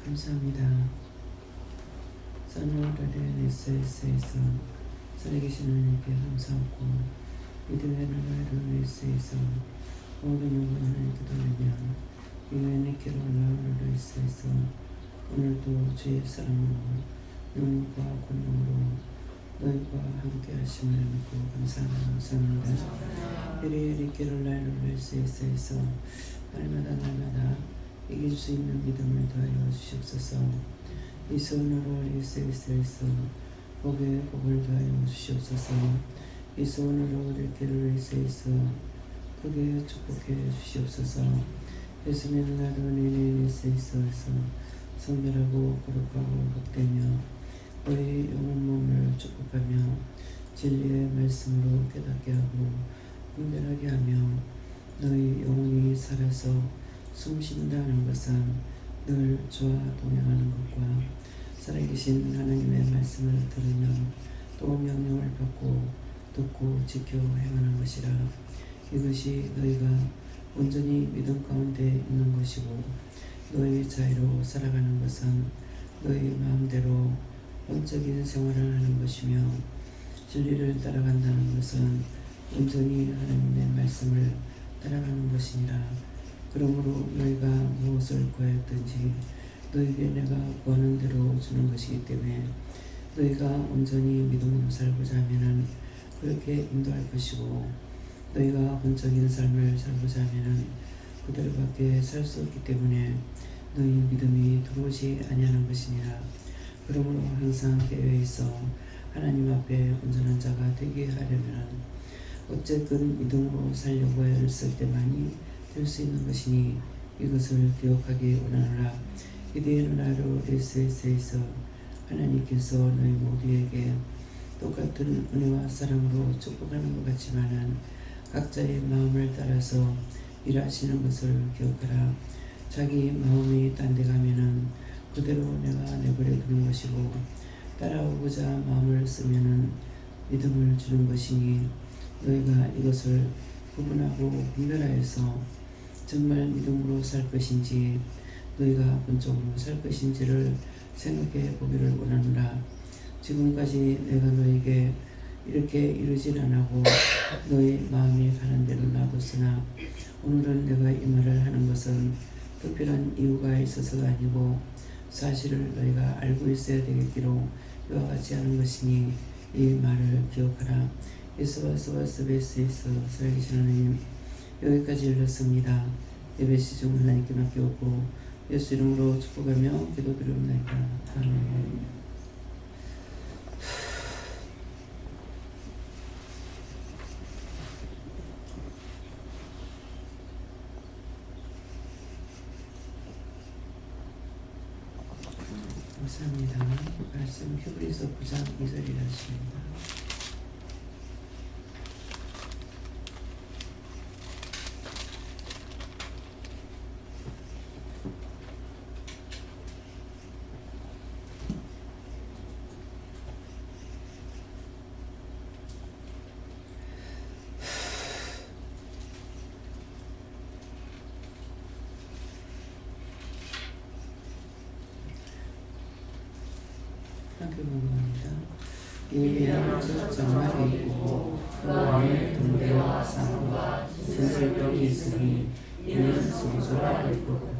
감사합니다. 선호라는 SS에서 살아계신 하나님께 감사하고 믿음의 나라를 SS에서 모든 영광 하나님께 돌리며 유엔의 올라오는 SS에서 오늘도 주의 사랑으로 능력과 권능으로 너희와 함께 하심을 믿고 감사합니다. 예리예리 캐롤라이노 SS에서 날마다 이길 수 있는 믿음을 더하여 주시옵소서. 이 소원으로 SS에서 복에 복을 더하여 주시옵소서. 이 소원으로 리케를 SS에서 크게 축복해 주시옵소서. 예수님 나로 내내 SS에서 성결하고 거룩하고 복되며 너희 영혼 몸을 축복하며 진리의 말씀으로 깨닫게 하고 분별하게 하며 너희 영혼이 살아서 숨쉰다는 것은 늘 주와 동행하는 것과 살아계신 하나님의 말씀을 들으며 또 명령을 받고 듣고 지켜 행하는 것이라. 이것이 너희가 온전히 믿음 가운데 있는 것이고 너희 자유로 살아가는 것은 너희 마음대로 본적인 생활을 하는 것이며 진리를 따라간다는 것은 온전히 하나님의 말씀을 따라가는 것이니라. 그러므로 너희가 무엇을 구하였든지 너희에게 내가 구하는 대로 주는 것이기 때문에 너희가 온전히 믿음으로 살고자 하면은 그렇게 인도할 것이고 너희가 본적인 삶을 살고자 하면은 그대로밖에 살 수 없기 때문에 너희 믿음이 들어오지 아니하는 것이니라. 그러므로 항상 깨어 있어 하나님 앞에 온전한 자가 되게 하려면은 어쨌든 믿음으로 살려고 애를 쓸 때만이 될 수 있는 것이니 이것을 기억하기 원하노라. 이대는 하루 SS에서 하나님께서 너희 모두에게 똑같은 은혜와 사랑으로 축복하는 것 같지만은 각자의 마음을 따라서 일하시는 것을 기억하라. 자기 마음이 딴 데 가면은 그대로 내가 내버려 두는 것이고 따라오고자 마음을 쓰면은 믿음을 주는 것이니 너희가 이것을 구분하고 분별하여서 정말 믿음으로 살 것인지 너희가 본적으로 살 것인지를 생각해 보기를 원하노라. 지금까지 내가 너에게 이렇게 이르진 않고 너희 마음이 가는 대로 놔뒀으나 오늘은 내가 이 말을 하는 것은 특별한 이유가 있어서가 아니고 사실을 너희가 알고 있어야 되겠기로 이와 같이 하는 것이니 이 말을 기억하라. 예수와 스베스에서 살아계신 하나님, 여기까지 읽었습니다. 예배 시중 하나님께 맡겨오고 예수 이름으로 축복하며 기도드리옵나이다. 아멘. 감사합니다. 말씀 히브리서 9장 2절이라십니다. 함께 공부합니다. 예비한 첫 장막이 있고 그 안에 등대와 쌍과 진설벽이 있으니 이는 성소라 할 것고.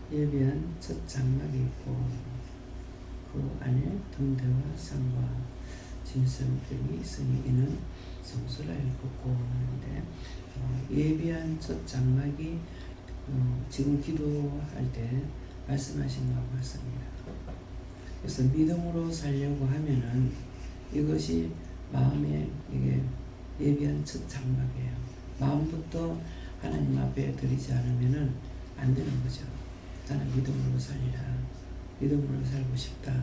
예비한 첫 장막이 있고 그 안에 등대와 쌍과 진설벽이 있으니 이는 성소라 읽었고 하는데 예비한 첫 장막이 지금 기도할 때 말씀하신 것 같습니다. 그래서 믿음으로 살려고 하면은 이것이 마음에 이게 예비한 첫 장막이에요. 마음부터 하나님 앞에 드리지 않으면은 안 되는 거죠. 나는 믿음으로 살리라. 믿음으로 살고 싶다.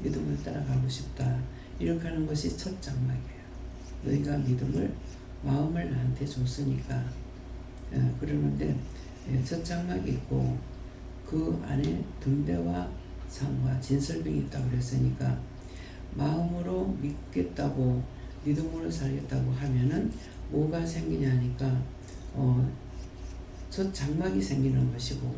믿음을 따라가고 싶다. 이렇게 하는 것이 첫 장막이에요. 너희가 믿음을 마음을 나한테 줬으니까. 그러는데 첫 장막이 있고 그 안에 등대와 상과 진설병이 있다고 그랬으니까 마음으로 믿겠다고 믿음으로 살겠다고 하면은 뭐가 생기냐 하니까 첫 장막이 생기는 것이고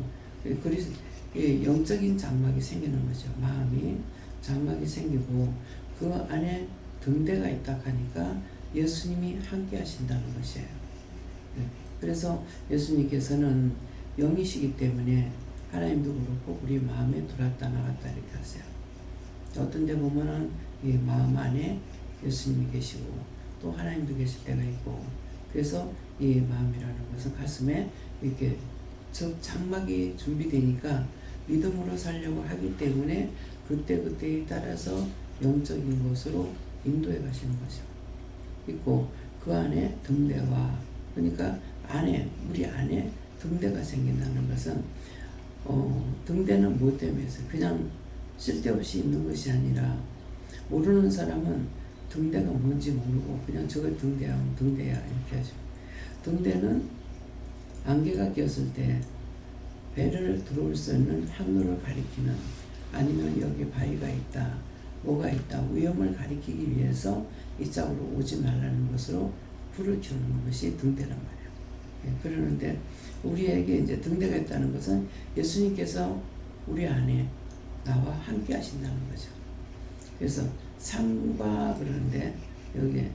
그래서 영적인 장막이 생기는 거죠. 마음이 장막이 생기고 그 안에 등대가 있다 하니까 예수님이 함께 하신다는 것이에요. 그래서 예수님께서는 영이시기 때문에 하나님도 그렇고 우리 마음에 들어왔다 나갔다 이렇게 하세요. 어떤 데 보면은 이 마음 안에 예수님이 계시고 또 하나님도 계실 때가 있고 그래서 이 마음이라는 것은 가슴에 이렇게 장막이 준비되니까 믿음으로 살려고 하기 때문에 그때그때에 따라서 영적인 것으로 인도해 가시는 거죠. 있고 그 안에 등대와 그러니까 우리 안에 등대가 생긴다는 것은 등대는 뭐 때문에 해서 그냥 쓸데없이 있는 것이 아니라 모르는 사람은 등대가 뭔지 모르고 그냥 저거 등대야 이렇게 하죠. 등대는 안개가 꼈을 때 배를 들어올 수 있는 항로를 가리키는 아니면 여기 바위가 있다 뭐가 있다 위험을 가리키기 위해서 이쪽으로 오지 말라는 것으로 불을 켜는 것이 등대란 말이에요. 그러는데 우리에게 이제 등대가 있다는 것은 예수님께서 우리 안에 나와 함께 하신다는 거죠. 그래서 상과 그러는데 여기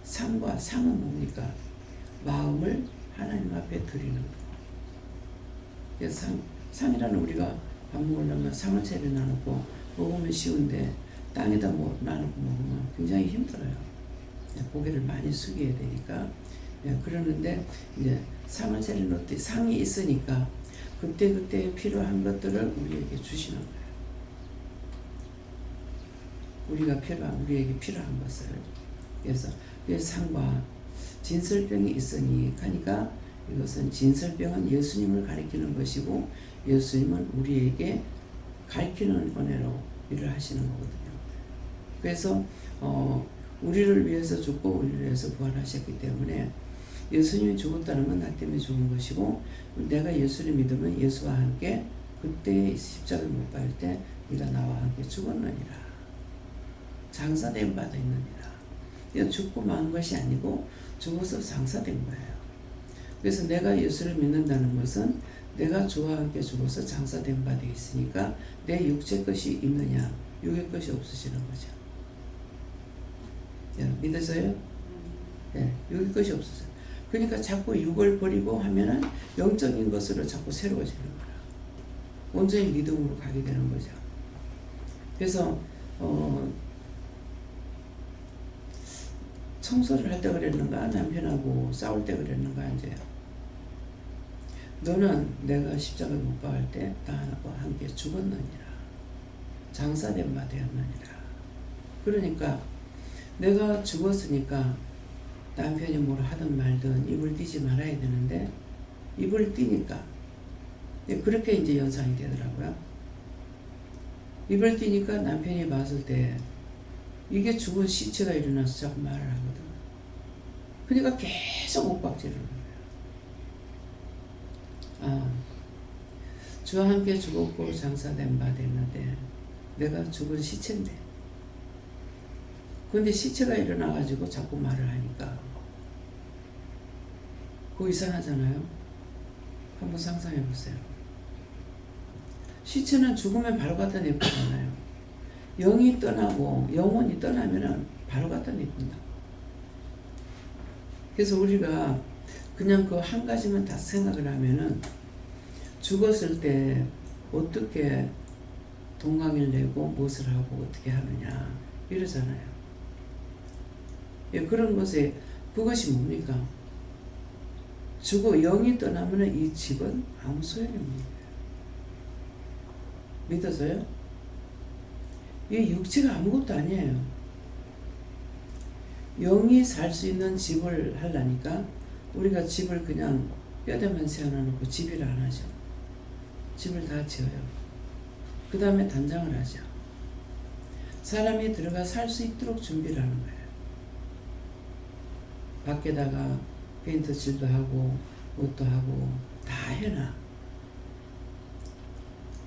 상은 뭡니까? 마음을 하나님 앞에 드리는 거. 그래서 상이라는 우리가 밥 먹으려면 상을 차려놔놓고 먹으면 쉬운데 땅에다 놔놓고 먹으면 굉장히 힘들어요. 고개를 많이 숙여야 되니까. 그러는데 이제 상을 차려놓을 때 상이 있으니까 그때 필요한 것들을 우리에게 주시는 거예요. 우리에게 필요한 것을. 그래서 상과 진설병이 있으니 하니까 이것은 진설병은 예수님을 가리키는 것이고 예수님은 우리에게 가리키는 은혜로 일을 하시는 거거든요. 그래서 우리를 위해서 죽고 우리를 위해서 부활하셨기 때문에 예수님이 죽었다는 건 나 때문에 죽은 것이고 내가 예수를 믿으면 예수와 함께 그때 십자가를 못 박을 때 네가 나와 함께 죽었느니라. 장사된 바도 있느니라. 죽고 만 것이 아니고 죽어서 장사된 거예요. 그래서 내가 예수를 믿는다는 것은 내가 주와 함께 죽어서 장사된 바 되어 있으니까 내 육체 것이 있느냐 육의 것이 없으시는 거죠. 믿으세요? 육의 것이 없으세요. 그러니까 자꾸 육을 버리고 하면은 영적인 것으로 자꾸 새로워지는 거라. 온전히 믿음으로 가게 되는 거죠. 그래서 청소를 할 때 그랬는가 남편하고 싸울 때 그랬는가 이제 너는 내가 십자가를 못 박을 때 나와 함께 죽었느니라. 장사된 바 되었느니라. 그러니까 내가 죽었으니까 남편이 뭘 하든 말든 입을 띄지 말아야 되는데 입을 띄니까 그렇게 이제 연상이 되더라고요. 입을 띄니까 남편이 봤을 때 이게 죽은 시체가 일어나서 자꾸 말을 하거든. 그러니까 계속 옥박지르는 거예요. 주와 함께 죽었고 장사된 바 됐는데 내가 죽은 시체인데 근데 시체가 일어나가지고 자꾸 말을 하니까 그거 이상하잖아요. 한번 상상해 보세요. 시체는 죽으면 바로 갖다 내버리잖아요. 영이 떠나고 영혼이 떠나면은 바로 갖다 내버린다. 그래서 우리가 그냥 그 한 가지만 다 생각을 하면은 죽었을 때 어떻게 동강을 내고 무엇을 하고 어떻게 하느냐 이러잖아요. 그런 것에 그것이 뭡니까? 죽어 영이 떠나면은 이 집은 아무 소용이 없는 거예요. 믿어서요? 이 육체가 아무것도 아니에요. 영이 살 수 있는 집을 하려니까 우리가 집을 그냥 뼈대만 세워놓고 집이라 안 하죠. 집을 다 지어요. 그 다음에 단장을 하죠. 사람이 들어가 살 수 있도록 준비를 하는 거예요. 밖에다가 페인트 칠도 하고 옷도 하고 다 해놔.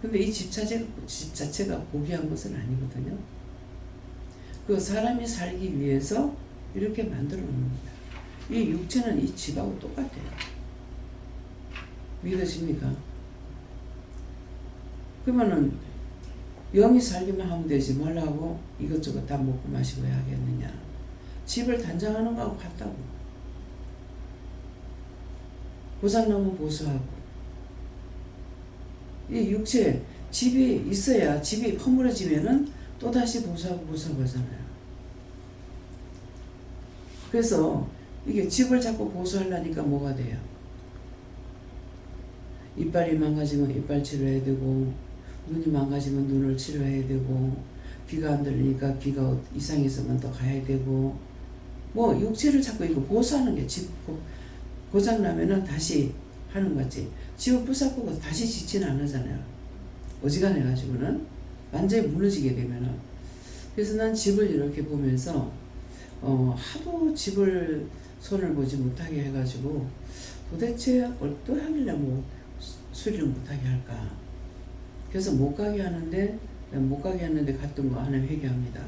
근데 이 집 자체가 고귀한 것은 아니거든요. 그 사람이 살기 위해서 이렇게 만들어 놓는 거예요. 이 육체는 이 집하고 똑같아요. 믿으십니까? 그러면은 영이 살기만 하면 되지 뭘 하고 이것저것 다 먹고 마시고 해야겠느냐. 집을 단장하는 거하고 같다고. 고장나면 보수하고. 이 육체 집이 있어야 집이 허물어지면은 또다시 보수하고 하잖아요. 그래서 이게 집을 자꾸 보수하려니까 뭐가 돼요? 이빨이 망가지면 이빨 치료해야 되고, 눈이 망가지면 눈을 치료해야 되고, 귀가 안 들리니까 귀가 이상해서만 또 가야 되고, 뭐 육체를 자꾸 이거 보수하는 게 집 고장나면은 다시 하는 거지. 집을 부숴보고 다시 짓지는 않으잖아요. 어지간해 가지고는 완전히 무너지게 되면은. 그래서 난 집을 이렇게 보면서 하도 집을 손을 보지 못하게 해가지고 도대체 어떠하길래 뭐 수리를 못하게 할까. 그래서 못 가게 하는데 갔던 거 하나님 회개합니다.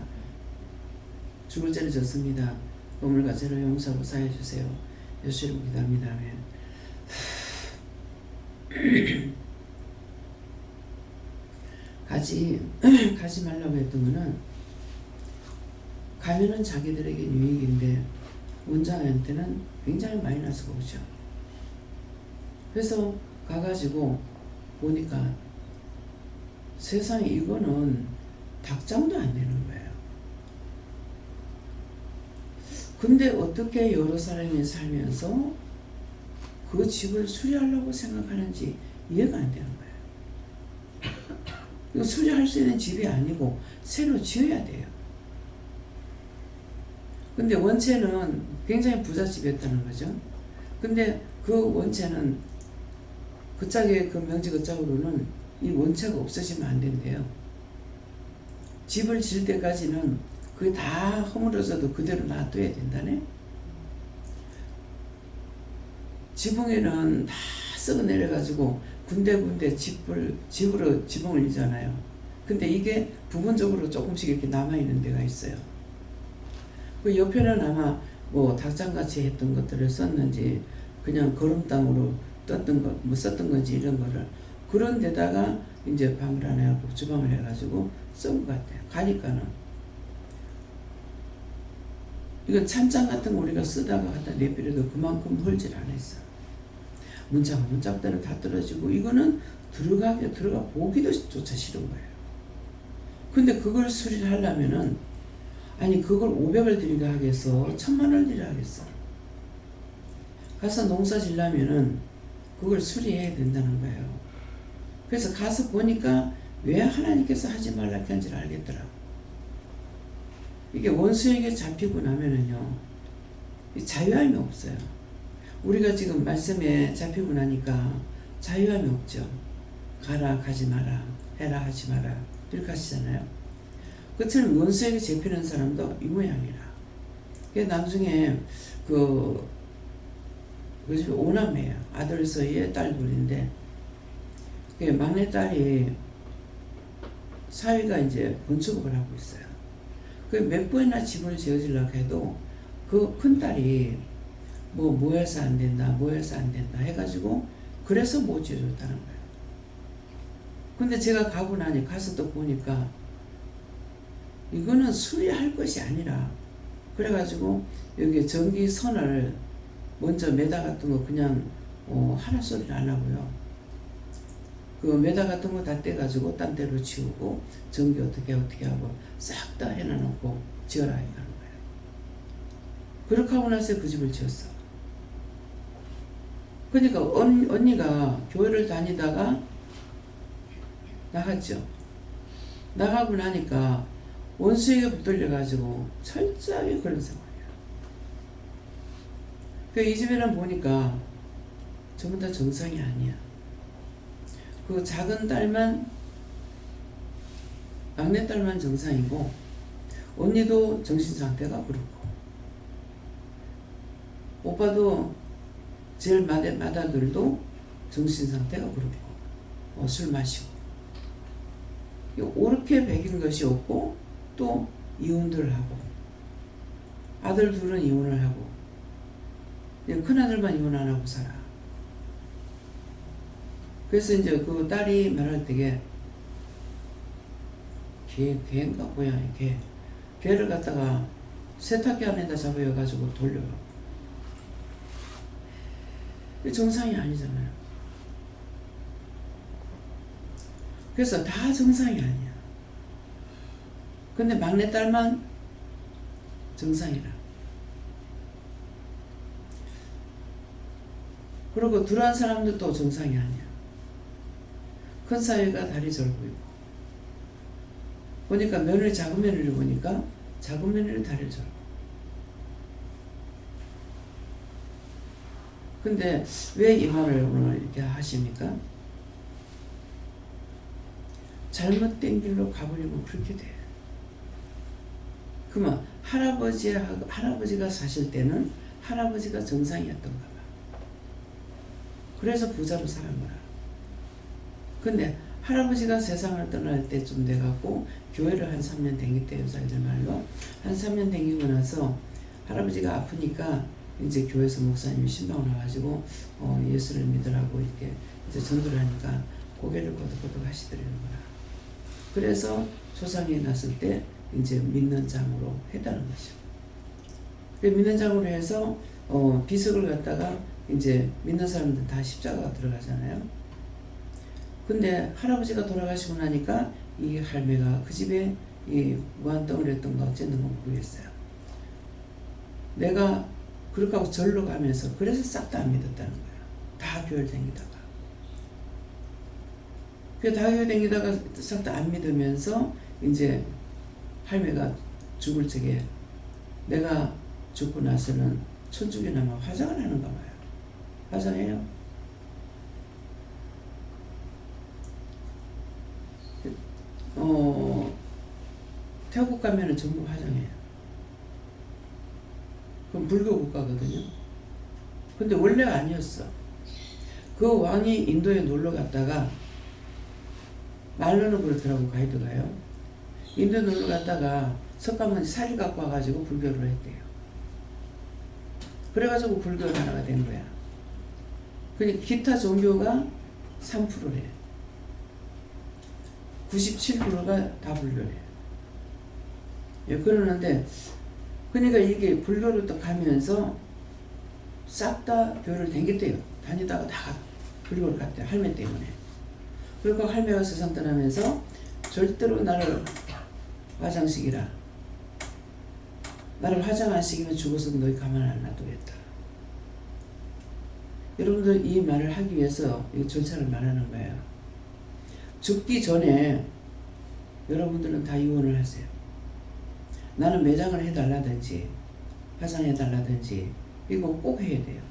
죽을 죄를 졌습니다. 우물과 죄를 용서하고 사해 주세요. 예수님 기도합니다. 아멘. 가지 말라고 했던 거는 가면은 자기들에게 유익인데 원장한테는 굉장히 마이너스가 오죠. 그래서 가가지고 보니까 세상에 이거는 닭장도 안 되는 거예요. 근데 어떻게 여러 사람이 살면서 그 집을 수리하려고 생각하는지 이해가 안 되는 거예요. 이거 수리할 수 있는 집이 아니고 새로 지어야 돼요. 근데 원체는 굉장히 부잣집이었다는 거죠. 근데 그 원체는 그 짝의 그 명지 그 짝으로는 이 원체가 없어지면 안 된대요. 집을 지을 때까지는 그게 다 허물어져도 그대로 놔둬야 된다네. 지붕에는 다 썩어 내려가지고 군데군데 집으로 지붕을 이잖아요. 근데 이게 부분적으로 조금씩 이렇게 남아있는 데가 있어요. 그 옆에는 아마 뭐 닭장같이 했던 것들을 썼는지 그냥 거름땅으로 썼던 건지 이런 거를 그런 데다가 이제 방을 하나 하고 주방을 해가지고 쓴 것 같아요. 가니까는 이건 찬장 같은 거 우리가 쓰다가 갖다 내버려도 그만큼 헐질 안 했어. 문짝대로 다 떨어지고 이거는 들어가 보기도 조차 싫은 거예요. 근데 그걸 수리를 하려면은 아니 그걸 500을 들이게 하겠어? 1000만원을 들이게 하겠어? 가서 농사 지려면은 그걸 수리해야 된다는 거예요. 그래서 가서 보니까 왜 하나님께서 하지 말라고 한지를 알겠더라고. 이게 원수에게 잡히고 나면은요, 자유함이 없어요. 우리가 지금 말씀에 잡히고 나니까 자유함이 없죠. 가라, 가지 마라, 해라, 하지 마라, 이렇게 하시잖아요. 그처럼 원수에게 잡히는 사람도 이 모양이라. 나중에 그 집이 5남매예요. 아들 서희에 딸 둘인데, 막내딸이 사위가 이제 건축업을 하고 있어요. 몇 번이나 집을 지어주려고 해도 그 큰딸이 뭐 해서 안 된다 해가지고 그래서 못 지어줬다는 거예요. 근데 제가 가고 나니 가서 또 보니까 이거는 수리할 것이 아니라 그래가지고 여기 전기선을 먼저 매다 같은 거 그냥 하나 소리를 안 하고요. 그 매다 같은 거 다 떼가지고 딴 데로 치우고 전기 어떻게 하고 싹 다 해놔놓고 지어라 하는 거예요. 그렇게 하고 나서 그 집을 지었어. 그러니까 언니가 교회를 다니다가 나갔죠. 나가고 나니까 원수에게 붙들려가지고 철저하게 그런 상황이야. 이 집에는 보니까 전부 다 정상이 아니야. 그 작은 딸만, 막내딸만 정상이고 언니도 정신상태가 그렇고 오빠도 제일 맏아들도 정신상태가 그렇고 술 마시고 옳게 배긴 것이 없고 또 이혼들 하고 아들 둘은 이혼을 하고 큰아들만 이혼 안 하고 살아. 그래서 이제 그 딸이 말할 때게 개인가 뭐야 개를 갖다가 세탁기 안에다 잡아여가지고 돌려요. 정상이 아니잖아요. 그래서 다 정상이 아니야. 근데 막내딸만 정상이라. 그리고 둘한 사람들도 정상이 아니야. 큰 사위가 다리 절고 있고 보니까 며느리 작은 며느리 보니까 작은 며느리 다리를 절고. 근데 왜 이 말을 오늘 이렇게 하십니까? 잘못된 길로 가버리면 그렇게 돼. 그러면 할아버지가 사실 때는 할아버지가 정상이었던가 봐. 그래서 부자로 사는 거야. 근데 할아버지가 세상을 떠날 때쯤 돼갖고 교회를 한 3년 댕겼대요. 자기들 말로. 한 3년 댕기고 나서 할아버지가 아프니까 이제 교회에서 목사님이 신방 나가지고 예수를 믿으라고 이렇게 이제 전도를 하니까 고개를 거덕거덕 하시더라는 거야. 그래서 조상이 났을 때 이제 믿는 장으로 했다는 거죠. 믿는 장으로 해서 비석을 갖다가 이제 믿는 사람들 다 십자가가 들어가잖아요. 근데 할아버지가 돌아가시고 나니까 이 할매가 그 집에 이 무한덩어리였던가 어쨌는가 모르겠어요. 내가 그렇게 하고 절로 가면서 그래서 싹 다 안 믿었다는 거야. 다 교회를 다니다가. 다 교회 다니다가 싹 다 안 믿으면서 이제 할매가 죽을 적에 내가 죽고 나서는 천주교 나면 화장을 하는가 봐요. 화장해요. 태국 가면은 전부 화장해요. 그럼 불교 국가거든요. 근데 원래 아니었어. 그 왕이 인도에 놀러 갔다가 말로는 그렇더라고. 가이드가요. 인도 놀러 갔다가 석가모니 살이 갖고 와가지고 불교를 했대요. 그래가지고 불교 하나가 된 거야. 근데 기타 종교가 3%래. 97%가 다 불교래. 예, 그러는데 그러니까 이게 불교를 또 가면서 싹 다 교를 댕겼대요. 다니다가 다 불교를 갔대요. 할매 때문에. 그리고 할매가 세상 떠나면서 절대로 나를 화장시키라. 나를 화장 안 시키면 죽어서 너희 가만 안 놔두겠다. 여러분들 이 말을 하기 위해서 이 절차를 말하는 거예요. 죽기 전에 여러분들은 다 이혼을 하세요. 나는 매장을 해달라든지 화장해달라든지 이거 꼭 해야 돼요.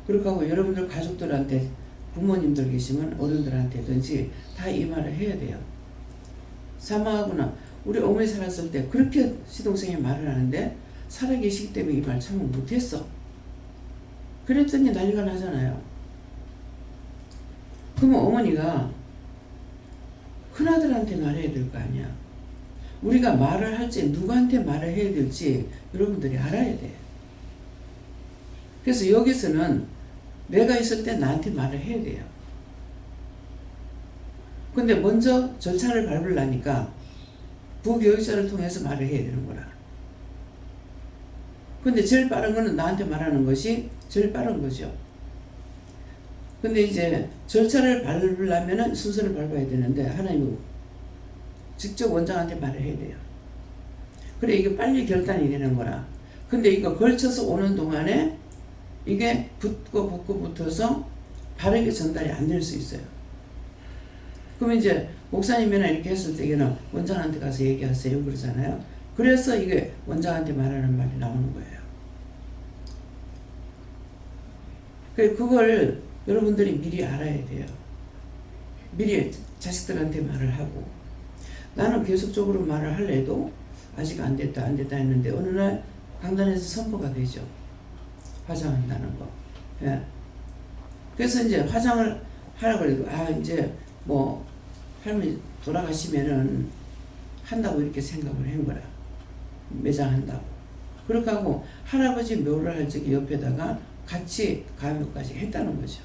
그렇게 하고 여러분들 가족들한테 부모님들 계시면 어른들한테든지 다 이 말을 해야 돼요. 사망하거나 우리 어머니 살았을 때 그렇게 시동생이 말을 하는데 살아계시기 때문에 이 말 참을 못했어. 그랬더니 난리가 나잖아요. 그러면 어머니가 큰아들한테 말해야 될 거 아니야. 우리가 말을 할지 누구한테 말을 해야 될지 여러분들이 알아야 돼. 그래서 여기서는 내가 있을 때 나한테 말을 해야 돼요. 근데 먼저 절차를 밟으려니까 부교육자를 통해서 말을 해야 되는 거라. 근데 제일 빠른 거는 나한테 말하는 것이 제일 빠른 거죠. 근데 이제 절차를 밟으려면 순서를 밟아야 되는데 하나님은 직접 원장한테 말을 해야 돼요. 그래 이게 빨리 결단이 되는 거라. 근데 이거 걸쳐서 오는 동안에 이게 붙고 붙어서 바르게 전달이 안 될 수 있어요. 그러면 이제 목사님이나 이렇게 했을 때에는 원장한테 가서 얘기하세요 그러잖아요. 그래서 이게 원장한테 말하는 말이 나오는 거예요. 그걸 여러분들이 미리 알아야 돼요. 미리 자식들한테 말을 하고. 나는 계속적으로 말을 할래도 아직 안 됐다 했는데 어느 날 강단에서 선포가 되죠. 화장한다는 거. 예. 그래서 이제 화장을 하라고 그래도 이제 뭐 할머니 돌아가시면은 한다고 이렇게 생각을 한 거라. 매장한다고. 그렇게 하고 할아버지 묘를 할 적에 옆에다가 같이 가묘까지 했다는 거죠.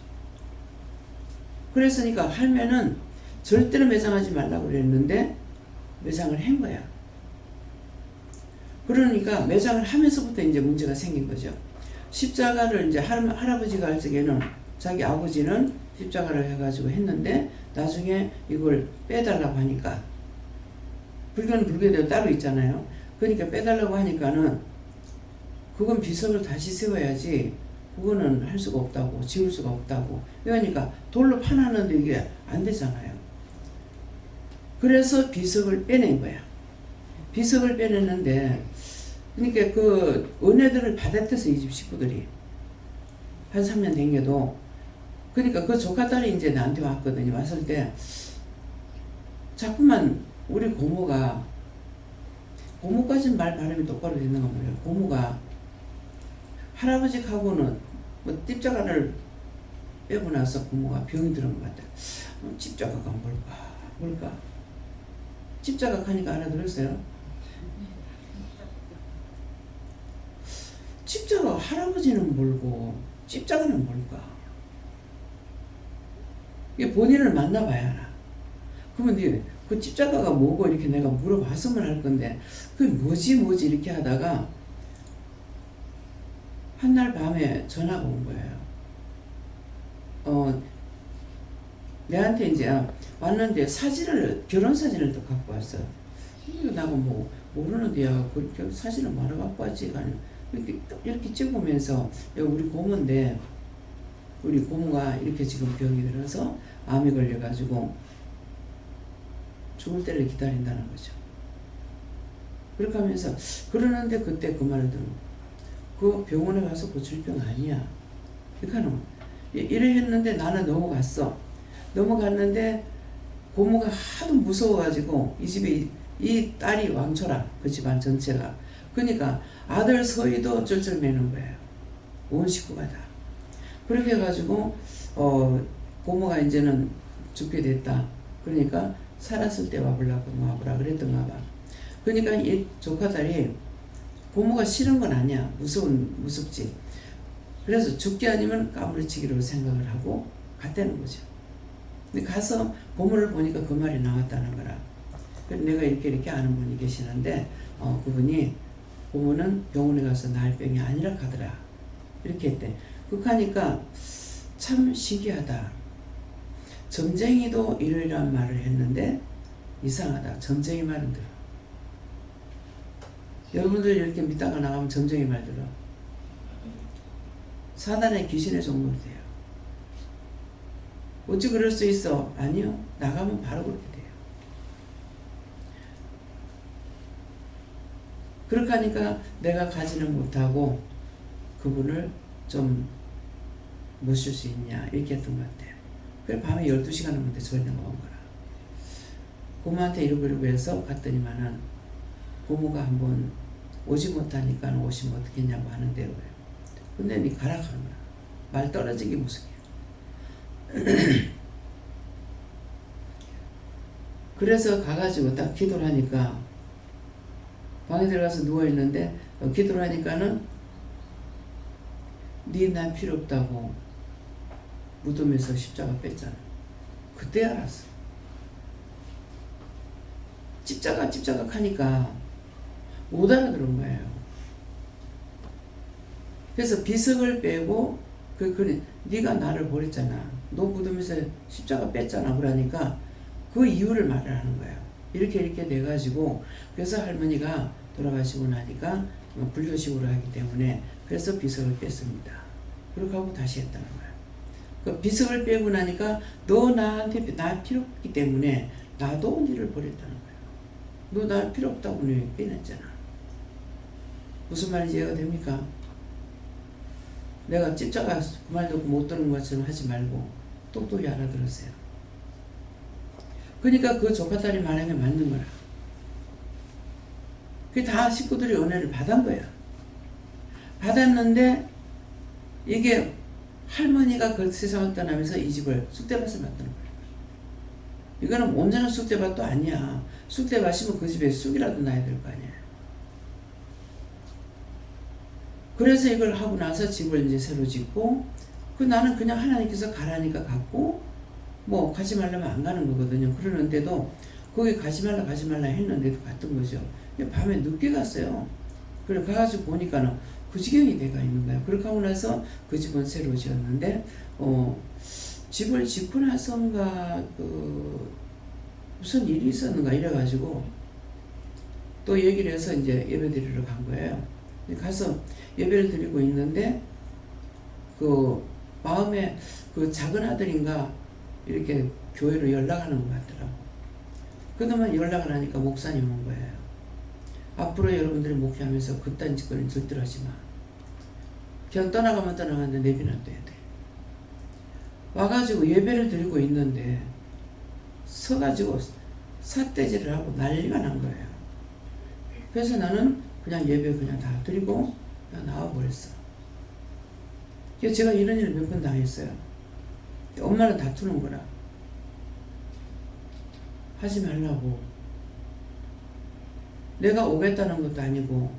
그랬으니까 할매는 절대로 매장하지 말라고 그랬는데 매장을 한 거야. 그러니까 매장을 하면서부터 이제 문제가 생긴 거죠. 십자가를 이제 할아버지가 할 적에는 자기 아버지는 십자가를 해가지고 했는데 나중에 이걸 빼달라고 하니까 불교는 불교대로 따로 있잖아요. 그러니까 빼달라고 하니까는 그건 비석을 다시 세워야지 그거는 할 수가 없다고, 지울 수가 없다고. 그러니까 돌로 파놨는데 이게 안 되잖아요. 그래서 비석을 빼낸 거야. 비석을 빼냈는데 그러니까 그 은혜들을 받았댔어. 이 집 식구들이 한 3년 댕겨도. 그러니까 그 조카딸이 이제 나한테 왔거든요. 왔을 때 자꾸만 우리 고모까지는 말 발음이 똑바로 되는 건 뭐예요. 고모가 할아버지하고는 뭐 띠자가를 빼고 나서 고모가 병이 들은 것 같아. 찝자가가 뭘까? 찝자가 하니까 알아들었어요? 찝자가 할아버지는 뭘고 찝자가는 뭘까? 이게 본인을 만나봐야 알아. 그러면 그 찝자가가 뭐고 이렇게 내가 물어봤으면 할 건데 그게 뭐지 이렇게 하다가 한날 밤에 전화가 온 거예요. 내한테 이제 왔는데 결혼 사진을 또 갖고 왔어. 나가 뭐 모르는데 그 사진을 말아 갖고 왔지. 이렇게 찍으면서 우리 고모인데 우리 고모가 이렇게 지금 병이 들어서 암이 걸려가지고 죽을 때를 기다린다는 거죠. 그렇게 하면서 그러는데 그때 그 말을 들어. 그 병원에 가서 고칠 병 아니야. 이렇게 하는 거야. 이래 했는데 나는 넘어갔는데 고모가 하도 무서워가지고 이 집에 이 딸이 왕초라. 그 집안 전체가. 그러니까 아들 서희도 쩔쩔매는 거예요. 온 식구가 다. 그렇게 해가지고 고모가 이제는 죽게 됐다. 그러니까 살았을 때 와보라 그랬던가 봐. 그러니까 이 조카딸이 고모가 싫은 건 아니야. 무섭지. 그래서 죽기 아니면 까무러치기로 생각을 하고 갔다는 거죠. 근데 가서 고모를 보니까 그 말이 나왔다는 거라. 그래서 내가 이렇게 아는 분이 계시는데 그분이 고모는 병원에 가서 나을 병이 아니라 가더라. 이렇게 했대. 그렇게 하니까 참 신기하다. 점쟁이도 이러이러한 말을 했는데 이상하다. 점쟁이 말은 들어. 여러분들 이렇게 믿다가 나가면 점쟁이 말 들어. 사단의 귀신의 종물이 돼요. 어찌 그럴 수 있어? 아니요. 나가면 바로 그렇게 돼요. 그렇게 하니까 내가 가지는 못하고 그분을 좀 모실 수 있냐 이렇게 했던 것 같아요. 그래서 밤에 12시간 넘는데 전화가 온 거라. 고모한테 이러고 해서 갔더니만은 고모가 한번 오지 못하니까 오시면 어떻겠냐고 하는데요. 근데 니 가라 하는 거야. 말 떨어지기 무섭게. 그래서 가가지고 딱 기도를 하니까 방에 들어가서 누워있는데 기도를 하니까는 니 난 필요 없다고 무덤에서 십자가 뺐잖아. 그때 알았어. 찝자가 하니까 못 알아들은 거예요. 그래서 비석을 빼고 그래 네가 나를 버렸잖아. 너 무덤에서 십자가 뺐잖아. 그러니까 그 이유를 말을 하는 거예요. 이렇게 돼가지고 그래서 할머니가 돌아가시고 나니까 불교식으로 하기 때문에 그래서 비석을 뺐습니다. 그렇게 하고 다시 했다는 거예요. 그 비석을 빼고 나니까 너 나한테 나 필요 없기 때문에 나도 니를 버렸다는 거예요. 너 나 필요 없다고 내 빼냈잖아. 무슨 말인지 이해가 됩니까? 내가 찝쩍아 그 말 듣고 못 들은 것처럼 하지 말고 똑똑히 알아들으세요. 그러니까 그 조카딸이 말한 게 맞는 거라. 그게 다 식구들이 은혜를 받은 거야. 받았는데 이게 할머니가 그 세상을 떠나면서 이 집을 쑥대밭을 만드는 거야. 이거는 온전한 쑥대밭도 아니야. 쑥대밭이면 그 집에 쑥이라도 나야 될 거 아니야. 그래서 이걸 하고 나서 집을 이제 새로 짓고, 나는 그냥 하나님께서 가라니까 갔고, 뭐 가지 말라면 안 가는 거거든요. 그러는데도 거기 가지 말라 했는데도 갔던 거죠. 밤에 늦게 갔어요. 그래 가가지고 보니까는 그 지경이 돼가 있는 거예요. 그렇게 하고 나서 그 집은 새로 지었는데, 집을 짓고 나서인가 무슨 일이 있었는가 이래가지고 또 얘기를 해서 이제 예배 드리러 간 거예요. 가서 예배를 드리고 있는데 그 마음에 그 작은 아들인가 이렇게 교회로 연락하는 것 같더라고. 그러면 연락을 하니까 목사님 온 거예요. 앞으로 여러분들이 목회하면서 그딴 짓거리는 절대로 하지 마. 그냥 떠나가면 떠나가는데 내비놔둬야 돼. 와가지고 예배를 드리고 있는데 서가지고 삿대질을 하고 난리가 난 거예요. 그래서 나는 그냥 예배 그냥 다 드리고 그냥 나와버렸어. 제가 이런 일을 몇 번 당했어요. 엄마는 다투는 거라. 하지 말라고. 내가 오겠다는 것도 아니고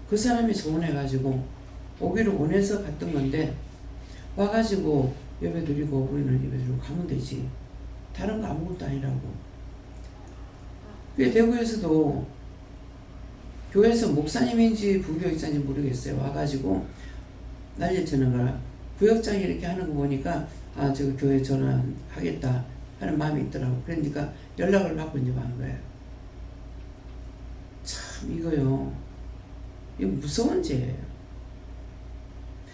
그 사람이 서운해가지고 오기를 원해서 갔던 건데 와가지고 예배 드리고 우리는 예배 드리고 가면 되지. 다른 거 아무것도 아니라고. 그게 대구에서도 교회에서 목사님인지 부교육자인지 모르겠어요. 와가지고 난리치는 거라. 부역장이 이렇게 하는 거 보니까 저 교회 전환하겠다 하는 마음이 있더라고. 그러니까 연락을 받고 이제 간 거예요. 참 이거 무서운 죄예요.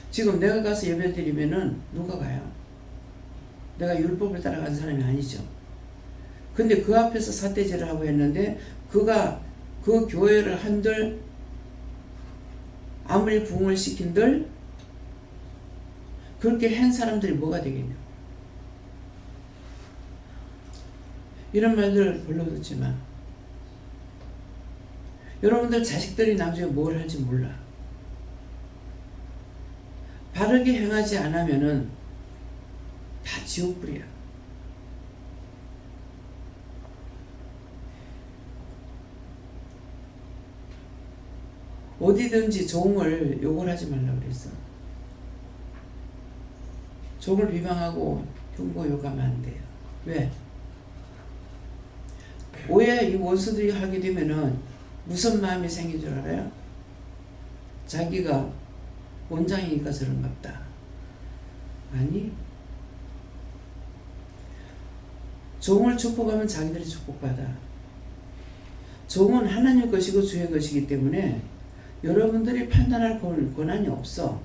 지금 내가 가서 예배 드리면은 누가 가요? 내가 율법을 따라간 사람이 아니죠. 근데 그 앞에서 삿대질을 하고 했는데 그가 그 교회를 한들 아무리 부흥을 시킨들 그렇게 한 사람들이 뭐가 되겠냐. 이런 말들을 별로 듣지만 여러분들 자식들이 나중에 뭘 할지 몰라. 바르게 행하지 않으면은 다 지옥불이야. 어디든지 종을 욕을 하지 말라고 그랬어. 종을 비방하고 흉보 욕하면 안 돼요. 왜? 왜 이 원수들이 하게 되면은 무슨 마음이 생긴 줄 알아요? 자기가 원장이니까 저런갑다. 아니, 종을 축복하면 자기들이 축복받아. 종은 하나님 것이고 주의 것이기 때문에 여러분들이 판단할 권한이 없어.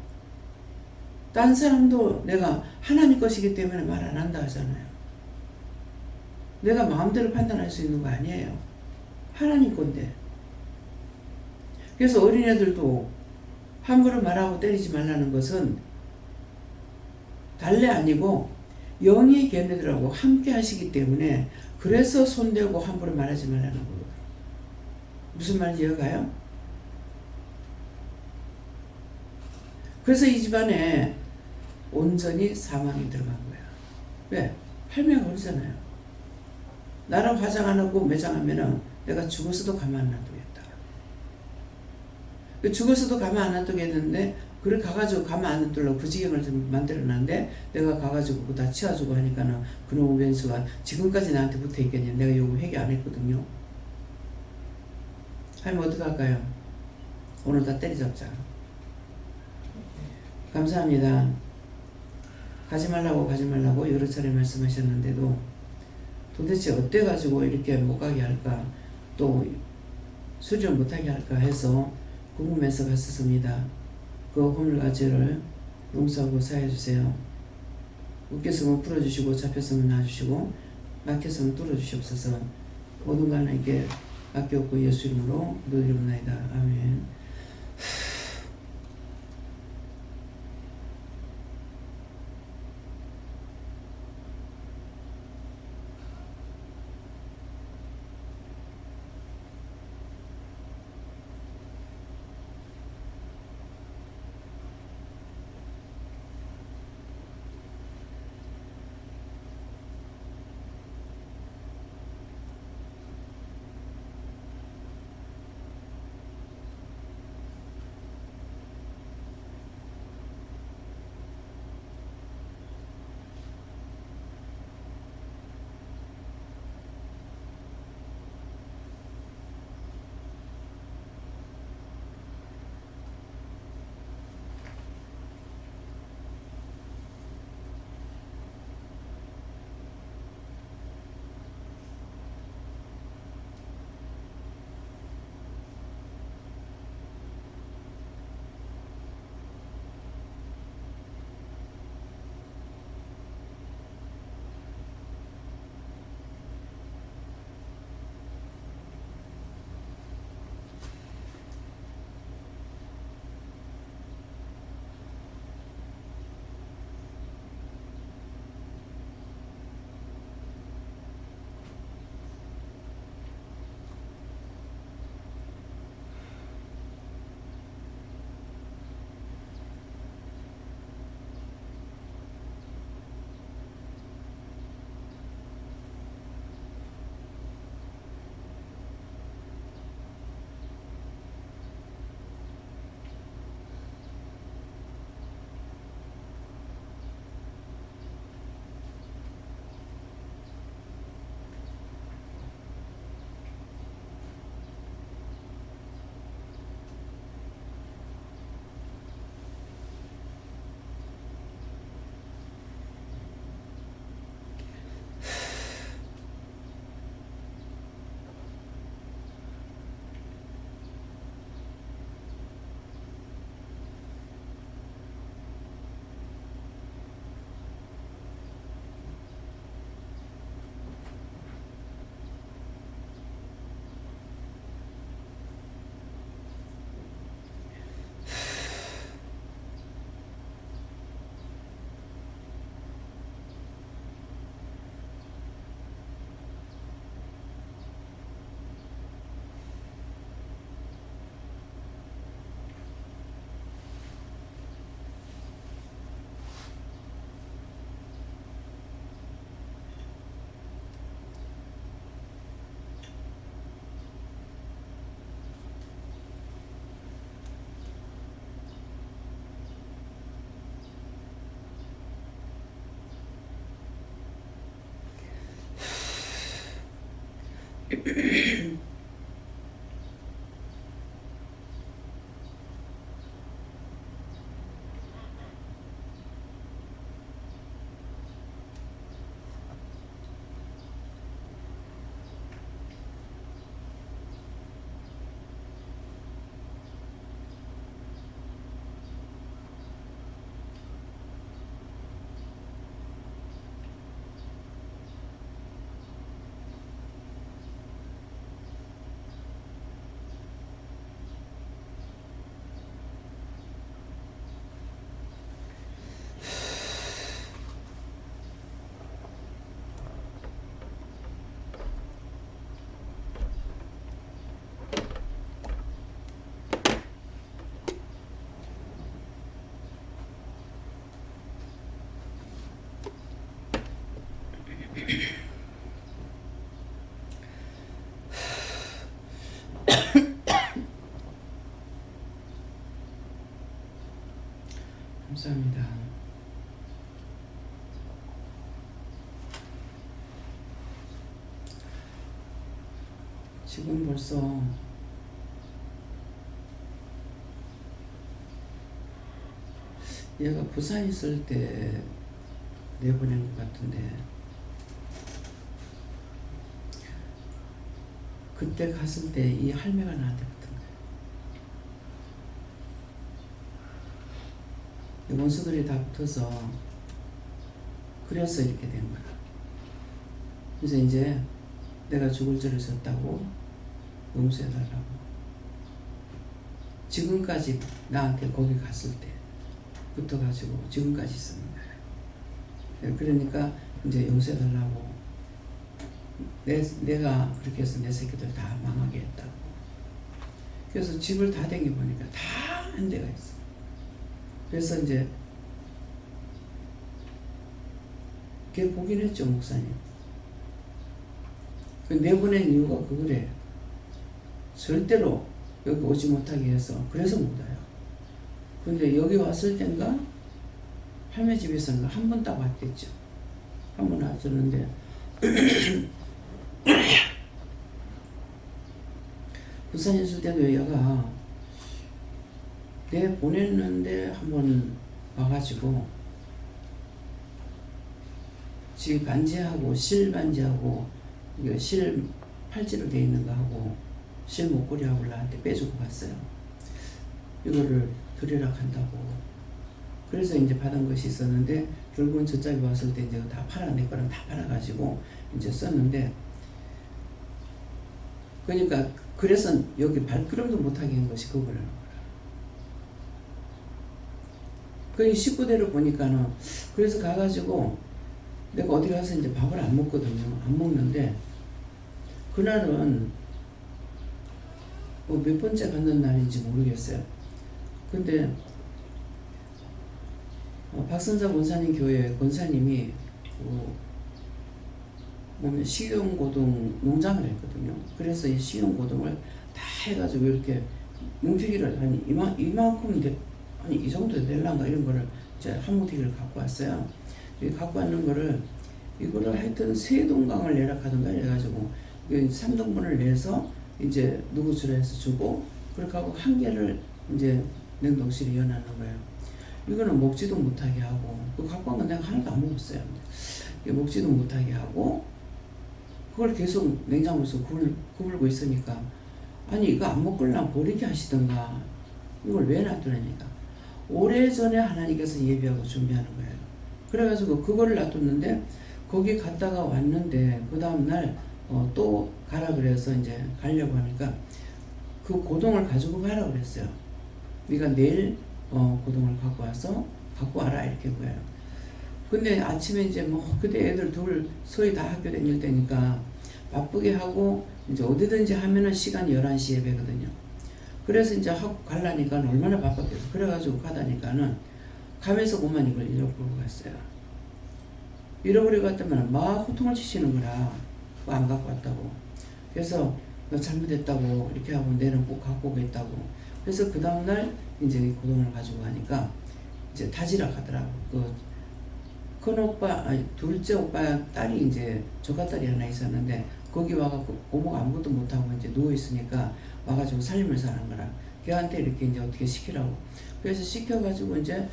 딴 사람도 내가 하나님 것이기 때문에 말 안 한다 하잖아요. 내가 마음대로 판단할 수 있는 거 아니에요. 하나님 건데. 그래서 어린애들도 함부로 말하고 때리지 말라는 것은 달래 아니고 영이 걔네들하고 함께 하시기 때문에 그래서 손대고 함부로 말하지 말라는 거거든. 무슨 말인지 이해가요? 그래서 이 집안에 온전히 사망이 들어간 거야. 왜? 할매가 그러잖아요. 나는 화장 안 하고 매장하면은 내가 죽어서도 가만 안 놔두겠다. 죽어서도 가만 안 놔두겠는데 그래 가가지고 가만 안 놔두려고 그 지경을 좀 만들어놨는데 내가 가가지고 그거 다 치워주고 하니까는 그놈 왼수가 지금까지 나한테 붙어있겠냐. 내가 요거 회개 안 했거든요. 할매 어떡할까요? 오늘 다 때리잡자. 감사합니다. 가지 말라고 여러 차례 말씀하셨는데도 도대체 어때가지고 이렇게 못 가게 할까, 또 수련 못하게 할까 해서 궁금해서 갔었습니다. 그 허물과죄를 용서하고 사해주세요. 웃겼으면 풀어주시고 잡혔으면 놔주시고 막혔으면 뚫어주시옵소서. 모든 가나에게 아껴없고 예수 이름으로 기도드립니다. 아멘. 감사합니다. 지금 벌써 얘가 부산 있을 때 내보낸 것 같은데 그때 갔을 때 이 할매가 나한테 붙은 거야. 원수들이 다 붙어서 그래서 이렇게 된 거야. 그래서 이제 내가 죽을 죄를 졌다고 용서해달라고. 지금까지 나한테 거기 갔을 때 붙어가지고 지금까지 있습니다. 그러니까 이제 용서해달라고. 내가 그렇게 해서 내 새끼들 다 망하게 했다고. 그래서 집을 다 댕겨보니까 다 한 데가 있어. 그래서 이제 걔 보긴 했죠, 목사님. 그 내보낸 이유가 그거래. 절대로 여기 오지 못하게 해서. 그래서 못 와요. 근데 여기 왔을 땐가 할매 집에서는 한 번 딱 왔댔죠. 한 번 왔었는데 부산에 있을 때도 얘가 내 보냈는데 한 번 와가지고 지 반지하고 실 반지하고 실 팔찌로 되어 있는 거 하고 실 목걸이하고 나한테 빼주고 갔어요. 이거를 드리라 한다고. 그래서 이제 받은 것이 있었는데 결국은 저짝에 왔을 때 이제 다 팔아, 내 거랑 다 팔아가지고 이제 썼는데, 그러니까 그래서 여기 발걸음도 못하게 한 것이 그거라는 거라. 그 식구대로 보니까는 그래서 가가지고 내가 어디 가서 이제 밥을 안 먹거든요. 안 먹는데 그날은 뭐 몇 번째 갔는 날인지 모르겠어요. 근데 박선자 권사님 교회 권사님이 식용고동 농장을 했거든요. 그래서 이 식용고동을 다 해가지고 이렇게 뭉티기를 한 이만큼 아니 이 정도 될란가 이런 거를 이제 한 뭉티기를 갖고 왔어요. 갖고 왔는 거를 이거를 하여튼 세 동강을 내라 하던가 해가지고 3등분을 내서 이제 누구 주라 해서 주고 그렇게 하고 한 개를 이제 냉동실에 넣어놓는 거예요. 이거는 먹지도 못하게 하고 그 갖고 온 건 내가 하나도 안 먹었어요. 먹지도 못하게 하고 그걸 계속 냉장고에서 구불고 있으니까 아니 이거 안 먹으려면 버리게 하시던가 이걸 왜 놔두냐니까 오래전에 하나님께서 예비하고 준비하는 거예요. 그래가지고 그거를 놔뒀는데 거기 갔다가 왔는데 그 다음날 또 가라 그래서 이제 가려고 하니까 그 고동을 가지고 가라 그랬어요. 네가 내일 고동을 갖고 와서 갖고 와라 이렇게 한 거예요. 근데 아침에 이제 뭐 그때 애들 둘 서희 다 학교 다닐 때니까 바쁘게 하고 이제 어디든지 하면은 시간이 11시 예배거든요. 그래서 이제 하고 가려니까 얼마나 바빴겠어. 그래가지고 가다니까는 가면서 그만 이걸 잃어버리고 갔어요. 잃어버리고 갔다면 막 호통을 치시는 거라 안 갖고 왔다고. 그래서 너 잘못했다고 이렇게 하고 내는 꼭 갖고 오겠다고. 그래서 그 다음날 이제 고동을 가지고 가니까 이제 다지라 가더라고. 큰 오빠, 아니 둘째 오빠 딸이 이제 조카딸이 하나 있었는데 거기 와가지고 고모가 아무것도 못하고 이제 누워있으니까 와가지고 살림을 사는 거라. 걔한테 이렇게 이제 어떻게 시키라고. 그래서 시켜가지고 이제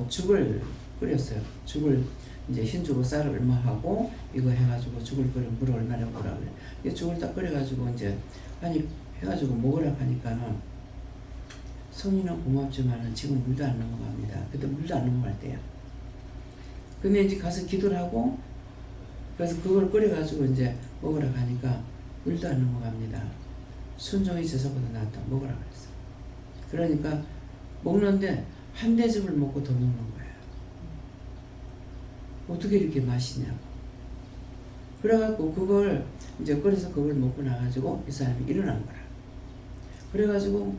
죽을 끓였어요. 죽을 이제 흰죽을 쌀을 얼마 하고 이거 해가지고 죽을 끓여 물을 얼마나 먹으라 그래. 이 죽을 딱 끓여가지고 이제 아니 해가지고 먹으라 하니까는 손이는 고맙지만은 지금 물도 안 넘어갑니다. 그때 물도 안 넘어갈 때야. 근데 이제 가서 기도를 하고 그래서 그걸 끓여가지고 이제 먹으라 하니까 물도 안 넘어갑니다. 순종이 제사보다 낫다. 먹으라 그랬어. 그러니까 먹는데 한 대접을 먹고 더 먹는 거예요. 어떻게 이렇게 맛있냐고. 그래갖고 그걸 이제 끓여서 그걸 먹고 나가지고 이 사람이 일어난 거라. 그래가지고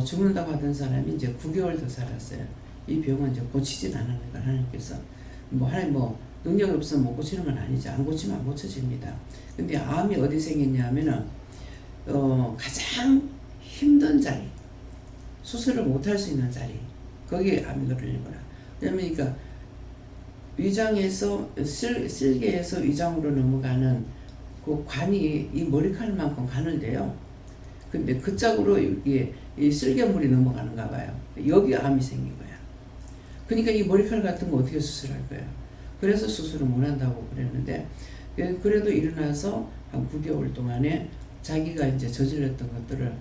죽는다고 하던 사람이 이제 9개월 더 살았어요. 이 병은 이제 고치진 않으니까 하나님께서 하나님 능력이 없으면 못 고치는 건 아니죠. 안 고치면 안 고쳐집니다. 근데 암이 어디 생겼냐면은 가장 힘든 자리, 수술을 못할 수 있는 자리, 거기에 암이 걸리는 거라. 그러니까 위장에서 쓸개에서 위장으로 넘어가는 그 관이 이 머리칼만큼 가늘대요. 근데 그 짝으로 이게 이 쓸개물이 넘어가는가 봐요. 여기 암이 생긴 거야. 그러니까 이 머리칼 같은 거 어떻게 수술할 거야. 그래서 수술을 못 한다고 그랬는데 그래도 일어나서 한 9개월 동안에 자기가 이제 저질렀던 것들을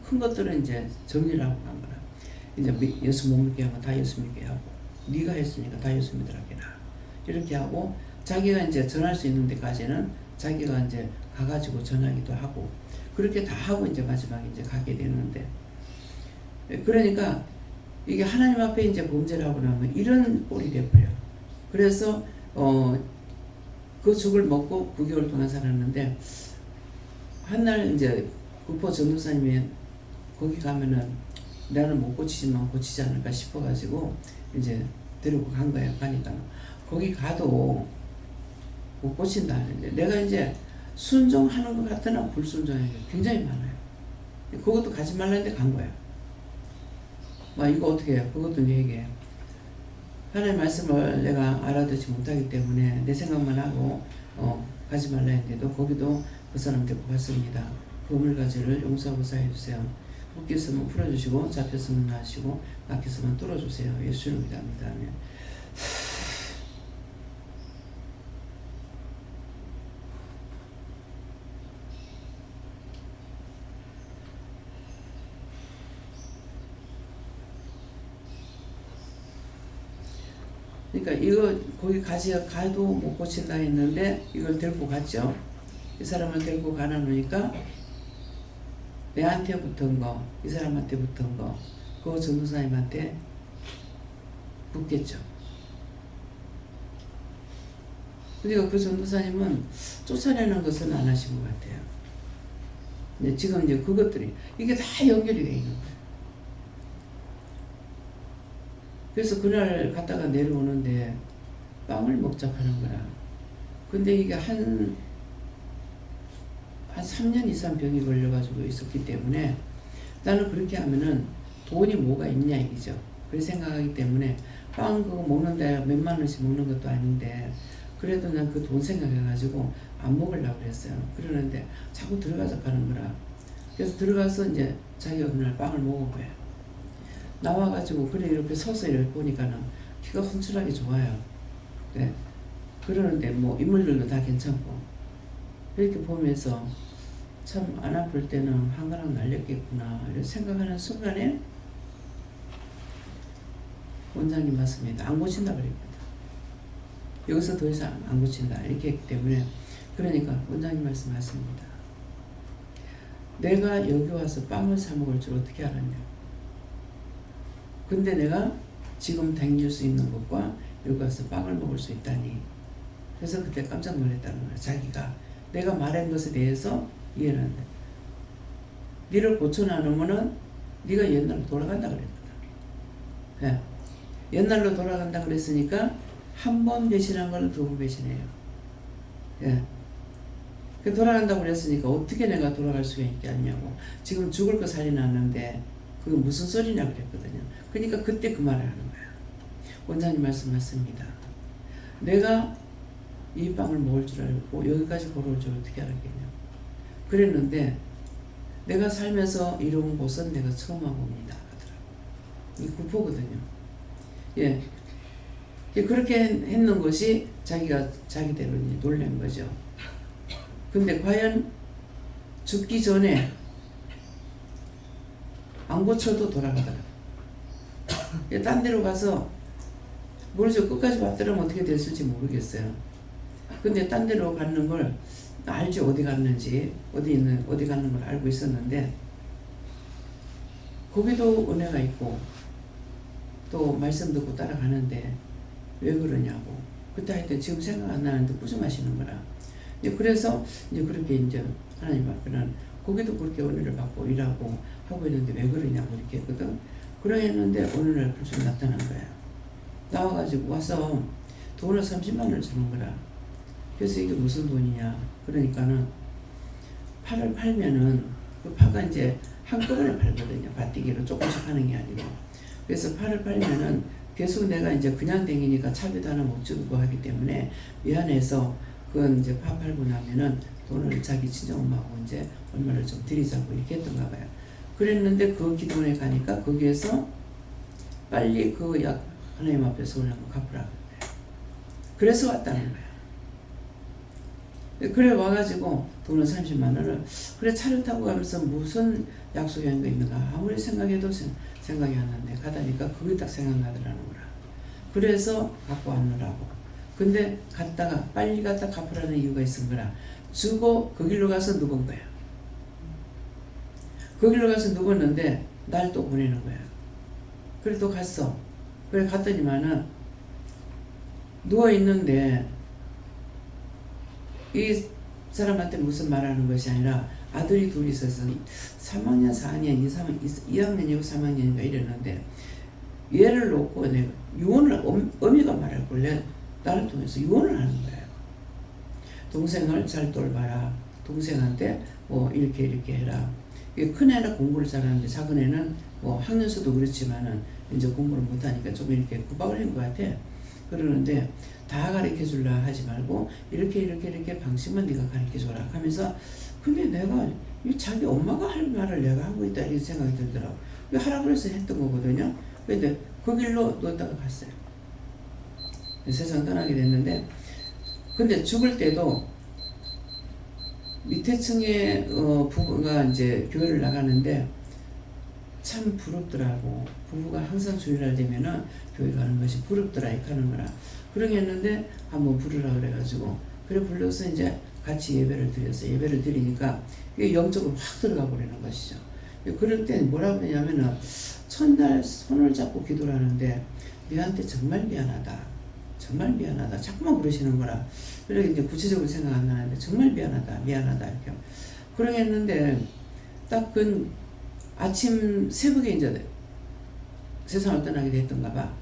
큰 것들은 이제 정리를 하고 간 거라. 이제 예수 못 믿게 하면 다 예수 믿게 하고 네가 했으니까 다 예수 믿으라게 나 이렇게 하고 자기가 이제 전할 수 있는 데까지는 자기가 이제 가가지고 전하기도 하고 그렇게 다 하고 이제 마지막에 이제 가게 되는데 그러니까 이게 하나님 앞에 이제 범죄를 하고 나면 이런 꼴이 돼버려. 그래서 그 죽을 먹고 9개월 동안 살았는데 한날 이제 구포 전도사님이 거기 가면은 나는 못 고치지만 고치지 않을까 싶어가지고 이제 데리고 간 거예요. 가니까 거기 가도 못 고친다 하는데 내가 이제 순종하는 것 같으나 불순종하는 게 굉장히 많아요. 그것도 가지 말라는데 간 거야. 이거 어떻게 해요? 그것도 네 얘기해요. 하나님의 말씀을 내가 알아듣지 못하기 때문에 내 생각만 하고 가지 말라 했는데도 거기도 그 사람 데리고 갔습니다. 그물가지를 용서하고 사해주세요. 묶였으면 풀어주시고 잡혔으면 놔주시고 막혔으면 뚫어주세요. 예수를 믿습니다. 그러니까 이거 거기 가도 못 고친다 했는데 이걸 데리고 갔죠. 이 사람을 데리고 가나 놓으니까 내한테 붙은 거, 이 사람한테 붙은 거, 그 전도사님한테 붙겠죠. 그러니까 그 전도사님은 쫓아내는 것은 안 하신 것 같아요. 근데 지금 이제 그것들이 이게 다 연결이 돼 있는 거예요. 그래서 그날 갔다가 내려오는데 빵을 먹자 하는 거라. 근데 이게 한 3년 이상 병이 걸려가지고 있었기 때문에 나는 그렇게 하면은 돈이 뭐가 있냐 이기죠. 그렇게 생각하기 때문에 빵 그거 먹는데 몇만 원씩 먹는 것도 아닌데 그래도 난 그 돈 생각해가지고 안 먹으려고 그랬어요. 그러는데 자꾸 들어가서 가는 거라. 그래서 들어가서 이제 자기가 그날 빵을 먹은 거예요. 나와가지고 그래 이렇게 서서 이렇게 보니까는 키가 훤칠하게 좋아요. 네. 그러는데 인물들도 다 괜찮고 이렇게 보면서 참 안 아플 때는 한가락 날렸겠구나 이렇게 생각하는 순간에 원장님 말씀입니다. 안 고친다 그랬거든. 여기서 더 이상 안 고친다 이렇게 했기 때문에 그러니까 원장님 말씀하십니다. 내가 여기 와서 빵을 사 먹을 줄 어떻게 알았냐. 근데 내가 지금 당길 수 있는 것과 여기 와서 빵을 먹을 수 있다니. 그래서 그때 깜짝 놀랐다는 거야. 자기가 내가 말한 것에 대해서 이해를 한다. 니를 고쳐놔놓으면은 네가 옛날로 돌아간다 그랬거든. 네. 옛날로 돌아간다 그랬으니까 한 번 배신한 걸 두 번 배신해요. 네. 그 돌아간다고 그랬으니까 어떻게 내가 돌아갈 수가 있겠냐고. 지금 죽을 거 살려놨는데 그게 무슨 소리냐 그랬거든요. 그러니까 그때 그 말을 하는 거야. 원장님 말씀 맞습니다. 내가 이 빵을 먹을 줄 알고 여기까지 걸어올 줄 어떻게 알았겠냐. 그랬는데 내가 살면서 이런 곳은 내가 처음 와봅니다 하더라고. 이 구포거든요. 예. 그렇게 했는 것이 자기가 자기대로 놀란 거죠. 근데 과연 죽기 전에 안 고쳐도 돌아가더라. 딴 데로 가서 모르죠. 끝까지 봤더라면 어떻게 됐을지 모르겠어요. 근데 딴 데로 가는 걸 알지. 어디 갔는지 어디 가는 걸 알고 있었는데 거기도 은혜가 있고 또 말씀 듣고 따라가는데 왜 그러냐고. 그때 하여튼 지금 생각 안 나는데 무슨 하시는 거라. 그래서 이제 그렇게 이제 하나님 앞에는 거기도 그렇게 은혜를 받고 일하고 하고 있는데 왜 그러냐고 이렇게 했거든. 그러했는데 어느 날 불쑥 나타난 거야. 나와가지고 와서 돈을 30만 원을 주는 거라. 그래서 이게 무슨 돈이냐. 그러니까는 파를 팔면은 그 파가 이제 한꺼번에 팔거든요. 밭뛰기로 조금씩 하는 게 아니고. 그래서 파를 팔면은 계속 내가 이제 그냥 댕기니까 차비도 하나 못 주고 하기 때문에 미안해서 그건 이제 파 팔고 나면은 돈을 자기 친정엄마하고 이제 얼마를 좀 드리자고 이렇게 했던가 봐요. 그랬는데 그 기도원에 가니까 거기에서 빨리 그 약 하나님 앞에서 오라고 갚으라고 해요. 그래서 왔다는 거예요. 그래 와가지고 돈을 30만 원을 그래 차를 타고 가면서 무슨 약속이 한 거 있는가 아무리 생각해도 생각이 안 나는데 가다니까 그게 딱 생각나더라는 거라. 그래서 갖고 왔느라고. 근데 갔다가 빨리 갔다 갚으라는 이유가 있은 거라. 주고 그 길로 가서 눕은 거야. 그 길로 가서 눕었는데 날 또 보내는 거야. 그래 또 갔어. 그래 갔더니만은 누워있는데 이 사람한테 무슨 말하는 것이 아니라 아들이 둘이 있어서 3학년, 4학년, 2학년이고 3학년인가 이랬는데 얘를 놓고 내가 유언을 어미가 말할 걸 나를 통해서 유언을 하는 거예요. 동생을 잘 돌봐라. 동생한테 뭐 이렇게 해라. 큰애는 공부를 잘하는데 작은 애는 뭐 학년수도 그렇지만은 이제 공부를 못하니까 좀 이렇게 구박을 한 것 같아. 그러는데 다 가르쳐줄라 하지 말고 이렇게 방식만 네가 가르쳐줘라 하면서 근데 내가 자기 엄마가 할 말을 내가 하고 있다 이렇게 생각이 들더라고. 하라고 해서 했던 거거든요. 근데 그 길로 놓다가 갔어요. 세상 떠나게 됐는데 근데 죽을 때도 밑에 층에 부부가 이제 교회를 나가는데 참 부럽더라고. 부부가 항상 주일날 되면은 교회 가는 것이 부럽더라 이렇게 하는 거라. 그러겠는데 한번 부르라 그래가지고 그래 불러서 이제 같이 예배를 드렸어요. 예배를 드리니까 이게 영적으로 확 들어가 버리는 것이죠. 그럴 때 뭐라고 하냐면은 첫날 손을 잡고 기도를 하는데 너한테 정말 미안하다. 정말 미안하다. 자꾸만 그러시는 거라. 그래 이제 구체적으로 생각 안 나는데 정말 미안하다 이렇게. 그러겠는데 딱 그 아침 새벽에 이제 세상을 떠나게 됐던가 봐.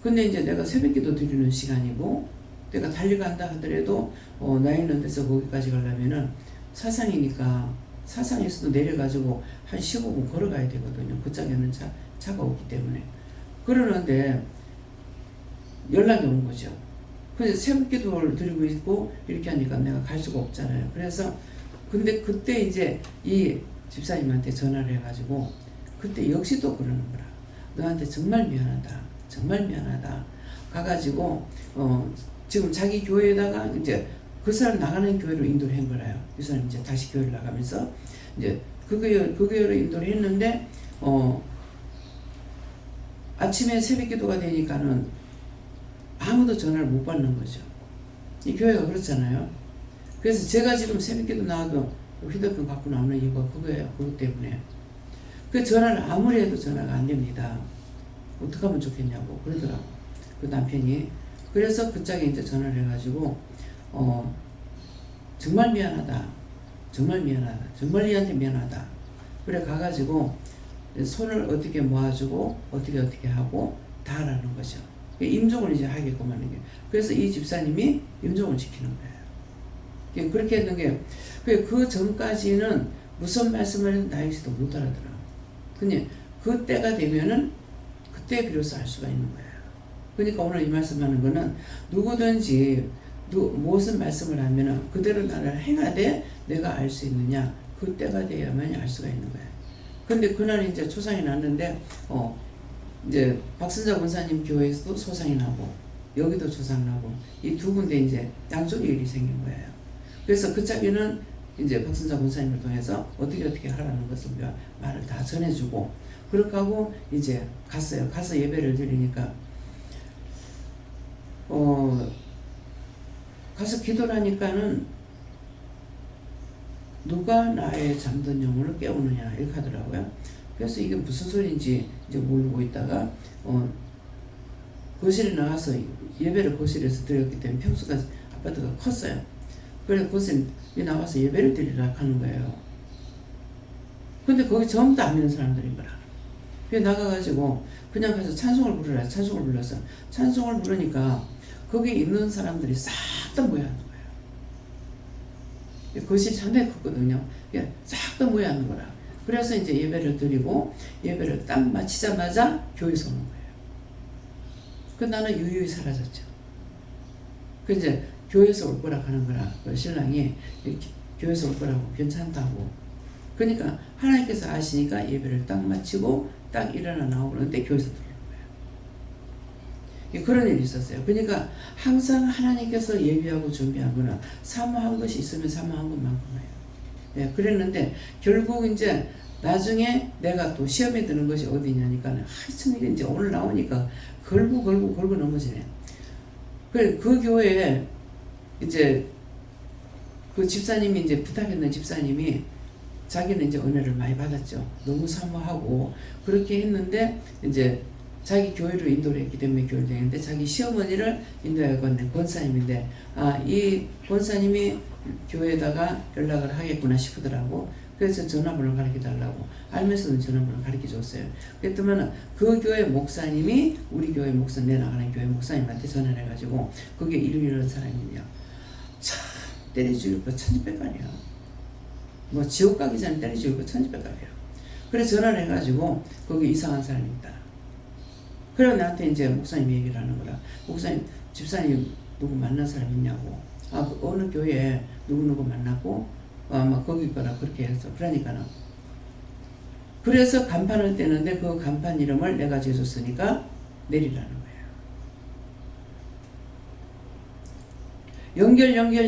근데 이제 내가 새벽기도 드리는 시간이고 내가 달려간다 하더라도 나 있는 데서 거기까지 가려면은 사상이니까 사상에서도 내려가지고 한 15분 걸어가야 되거든요. 그 짝에는 차가 없기 때문에. 그러는데 연락이 온 거죠. 그래서 새벽기도를 드리고 있고 이렇게 하니까 내가 갈 수가 없잖아요. 그래서 근데 그때 이제 이 집사님한테 전화를 해가지고 그때 역시 또 그러는 거라. 너한테 정말 미안하다. 정말 미안하다. 가가지고 지금 자기 교회에다가 이제 그 사람 나가는 교회로 인도를 한 거라요. 이 사람 이제 다시 교회를 나가면서 이제 그 교회로 인도를 했는데 아침에 새벽 기도가 되니까는 아무도 전화를 못 받는 거죠. 이 교회가 그렇잖아요. 그래서 제가 지금 새벽 기도 나와도 휴대폰 갖고 나오는 이유가 그거예요. 그것 때문에. 그 전화를 아무리 해도 전화가 안 됩니다. 어떻게 하면 좋겠냐고 그러더라고. 그 남편이. 그래서 그 짝에 이제 전화를 해가지고 정말 미안하다. 정말 미안하다. 정말 얘한테 미안하다. 그래 가가지고 손을 어떻게 모아주고 어떻게 하고 다 하라는 거죠. 임종을 이제 하게끔 하는 게. 그래서 이 집사님이 임종을 지키는 거예요. 그렇게 했는 게 그 전까지는 무슨 말씀을 해도 나에게도 못 알아들어. 근데 그때가 되면은 그때 비로소 알 수가 있는 거예요. 그러니까 오늘 이 말씀하는 거는 누구든지 무슨 말씀을 하면은 그대로 나를 행하되 내가 알 수 있느냐? 그 때가 돼야만 알 수가 있는 거야. 근데 그날 이제 초상이 났는데 이제 박선자 권사님 교회에서도 소상이 나고 여기도 초상 나고 이 두 군데 이제 양쪽에 일이 생긴 거예요. 그래서 그 자기는 이제 박선자 권사님을 통해서 어떻게 하라는 것을 말을 다 전해주고 그렇게 하고 이제 갔어요. 가서 예배를 드리니까 가서 기도를 하니까는 누가 나의 잠든 영혼을 깨우느냐 이렇게 하더라고요. 그래서 이게 무슨 소리인지 이제 모르고 있다가 거실에 나가서 예배를 거실에서 드렸기 때문에 평수가 아파트가 컸어요. 그래서 거실에 나가서 예배를 드리라 하는 거예요. 근데 거기 전부 다 안 믿는 사람들인 거라. 그래서 나가가지고 그냥 가서 찬송을 부르라. 찬송을 불렀어. 찬송을 부르니까 거기 있는 사람들이 싹 다 모여앉는 거예요. 거실이 상당히 컸거든요. 싹 다 모여앉는 거라. 그래서 이제 예배를 드리고 예배를 딱 마치자마자 교회에서 오는 거예요. 그 나는 유유히 사라졌죠. 그 이제 교회에서 올 거라 하는 거라. 그 신랑이 교회에서 올 거라고 괜찮다고. 그러니까 하나님께서 아시니까 예배를 딱 마치고 딱 일어나 나오는데 교회에서 들어오는 거예요. 그런 일이 있었어요. 그러니까 항상 하나님께서 예비하고 준비하거나 사모한 것이 있으면 사모한 것만큼이에요. 예, 그랬는데 결국 이제 나중에 내가 또 시험에 드는 것이 어디냐니까 하여튼 이제 오늘 나오니까 걸고 넘어지네. 그 교회에 이제 그 집사님이 이제 부탁했는 집사님이 자기는 이제 은혜를 많이 받았죠. 너무 사모하고 그렇게 했는데 이제 자기 교회로 인도를 했기 때문에 교회를 했는데 자기 시어머니를 인도해갔네. 권사님인데 이 권사님이 교회에다가 연락을 하겠구나 싶더라고. 그래서 전화번호를 가르쳐달라고 알면서는 전화번호를 가르쳐줬어요. 그랬더니 그 교회 목사님이 우리 교회 목사님 내나가는 교회 목사님한테 전화를 해가지고 그게 이런 사람이냐 참 때려 죽일 거 천지백관이야. 뭐 지옥 가기 전에 때려 죽일 거 천지백관이야. 그래서 전화를 해가지고 거기 이상한 사람이 있다. 그래서 나한테 이제 목사님 얘기를 하는 거라. 목사님 집사님 누구 만난 사람 있냐고. 그 어느 교회에 누구 만났고 아마 거기 거라 그렇게 해서 그러니까는 그래서 간판을 떼는데 그 간판 이름을 내가 재줬으니까 내리라는 거예요.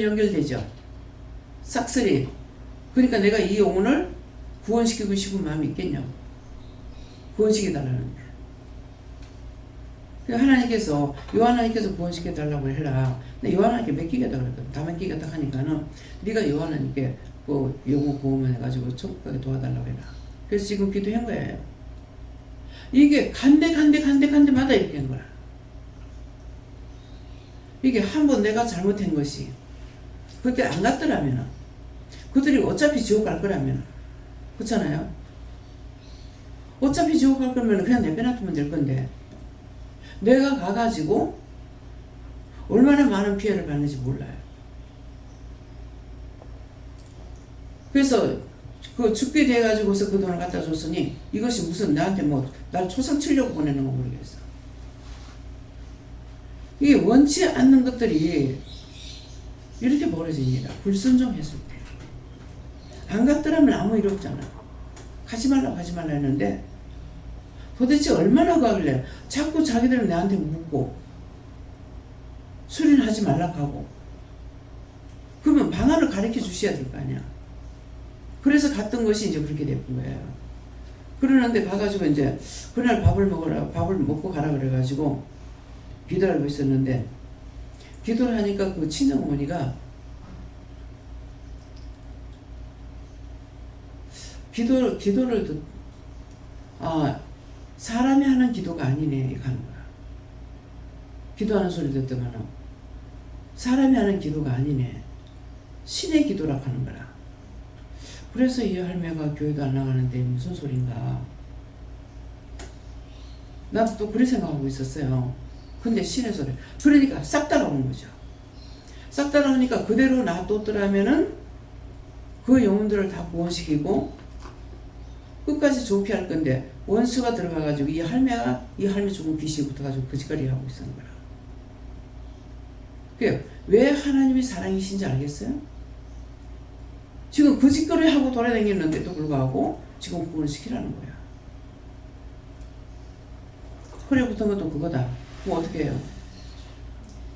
연결되죠. 싹쓸이. 그러니까 내가 이 영혼을 구원시키고 싶은 마음이 있겠냐고. 구원시켜달라는 거예요. 하나님께서 요한하나님께서 구원시켜달라고 해라. 근데 요한하나님께 맡기겠다 그랬거든. 다 맡기겠다 하니까는 네가 요한하나님께 그 영혼 구원만 해가지고 천국 가게 도와달라고 해라. 그래서 지금 기도한 거예요. 이게 간데마다 이렇게 한 거야. 이게 한번 내가 잘못한 것이 그때 안 갔더라면 그들이 어차피 지옥 갈 거라면 그렇잖아요. 어차피 지옥 갈 거면 그냥 내빼놔두면 될 건데 내가 가가지고 얼마나 많은 피해를 받는지 몰라요. 그래서 그 죽게 돼가지고서 그 돈을 갖다 줬으니 이것이 무슨 나한테 뭐 날 초상 치려고 보내는 거 모르겠어. 이게 원치 않는 것들이 이렇게 벌어집니다. 불순종했을 때. 안 갔더라면 아무 일 없잖아. 가지 말라 했는데 도대체 얼마나 가길래 자꾸 자기들은 나한테 묻고 소리는 하지 말라고 하고 그러면 방안을 가르쳐 주셔야 될 거 아니야. 그래서 갔던 것이 이제 그렇게 됐던 거예요. 그러는데 가가지고 이제 그날 밥을 먹고 가라 그래가지고 기도를 하고 있었는데 기도를 하니까 그 친정어머니가 기도를 사람이 하는 기도가 아니네 이렇게 하는 거야. 기도하는 소리 듣더만 사람이 하는 기도가 아니네. 신의 기도라고 하는 거라. 그래서 이 할매가 교회도 안 나가는데 무슨 소린가. 나도 또 그렇게 생각하고 있었어요. 근데 신의 소리. 그러니까 싹 따라오는 거죠. 싹 따라오니까 그대로 놔뒀더라면은 그 영혼들을 다 구원시키고 끝까지 좋게 할 건데 원수가 들어가가지고 이 할매 죽은 귀신이 붙어가지고 거짓거리 하고 있었는 거라. 그래 왜 하나님이 사랑이신지 알겠어요? 지금 그 짓거리 하고 돌아다녔는데도 불구하고 지금 구원을 시키라는 거야. 허리 붙은 것도 그거다. 그럼 어떻게 해요?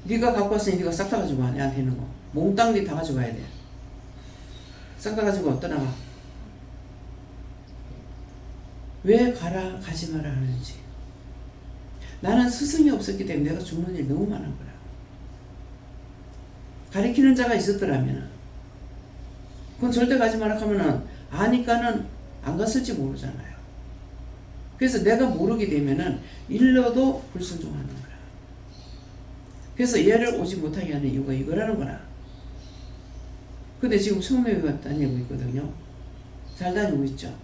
네가 갖고 왔으니 네가 싹 다 가지고 와. 내한테 있는 거 몽땅 네 다 가지고 와야 돼. 싹 다 가지고 떠나가. 왜 가지 마라 하는지. 나는 스승이 없었기 때문에 내가 죽는 일이 너무 많은 거야. 가리키는 자가 있었더라면 그건 절대 가지 마라 하면은 아니까는 안 갔을지 모르잖아요. 그래서 내가 모르게 되면은 일러도 불순종하는 거야. 그래서 얘를 오지 못하게 하는 이유가 이거라는 거라. 근데 지금 20명이 다니고 있거든요. 잘 다니고 있죠.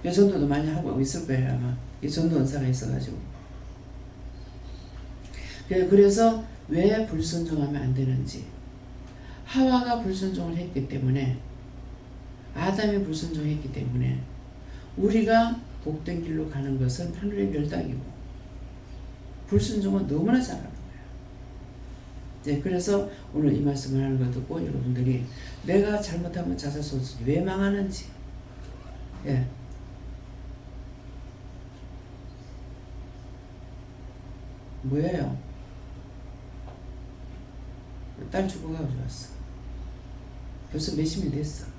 전도도 많이 하고 있을 거예요. 아마 이 전도 은사가 있어가지고. 그래서 왜 불순종하면 안 되는지. 하와가 불순종을 했기 때문에, 아담이 불순종했기 때문에 우리가 복된 길로 가는 것은 하늘의 멸당이고 불순종은 너무나 잘하는 거예요. 그래서 오늘 이 말씀을 하는 걸 듣고 여러분들이 내가 잘못하면 자살소송이 왜 망하는지, 뭐예요? 딸 죽어가지고 왔어. 벌써 몇십이 됐어.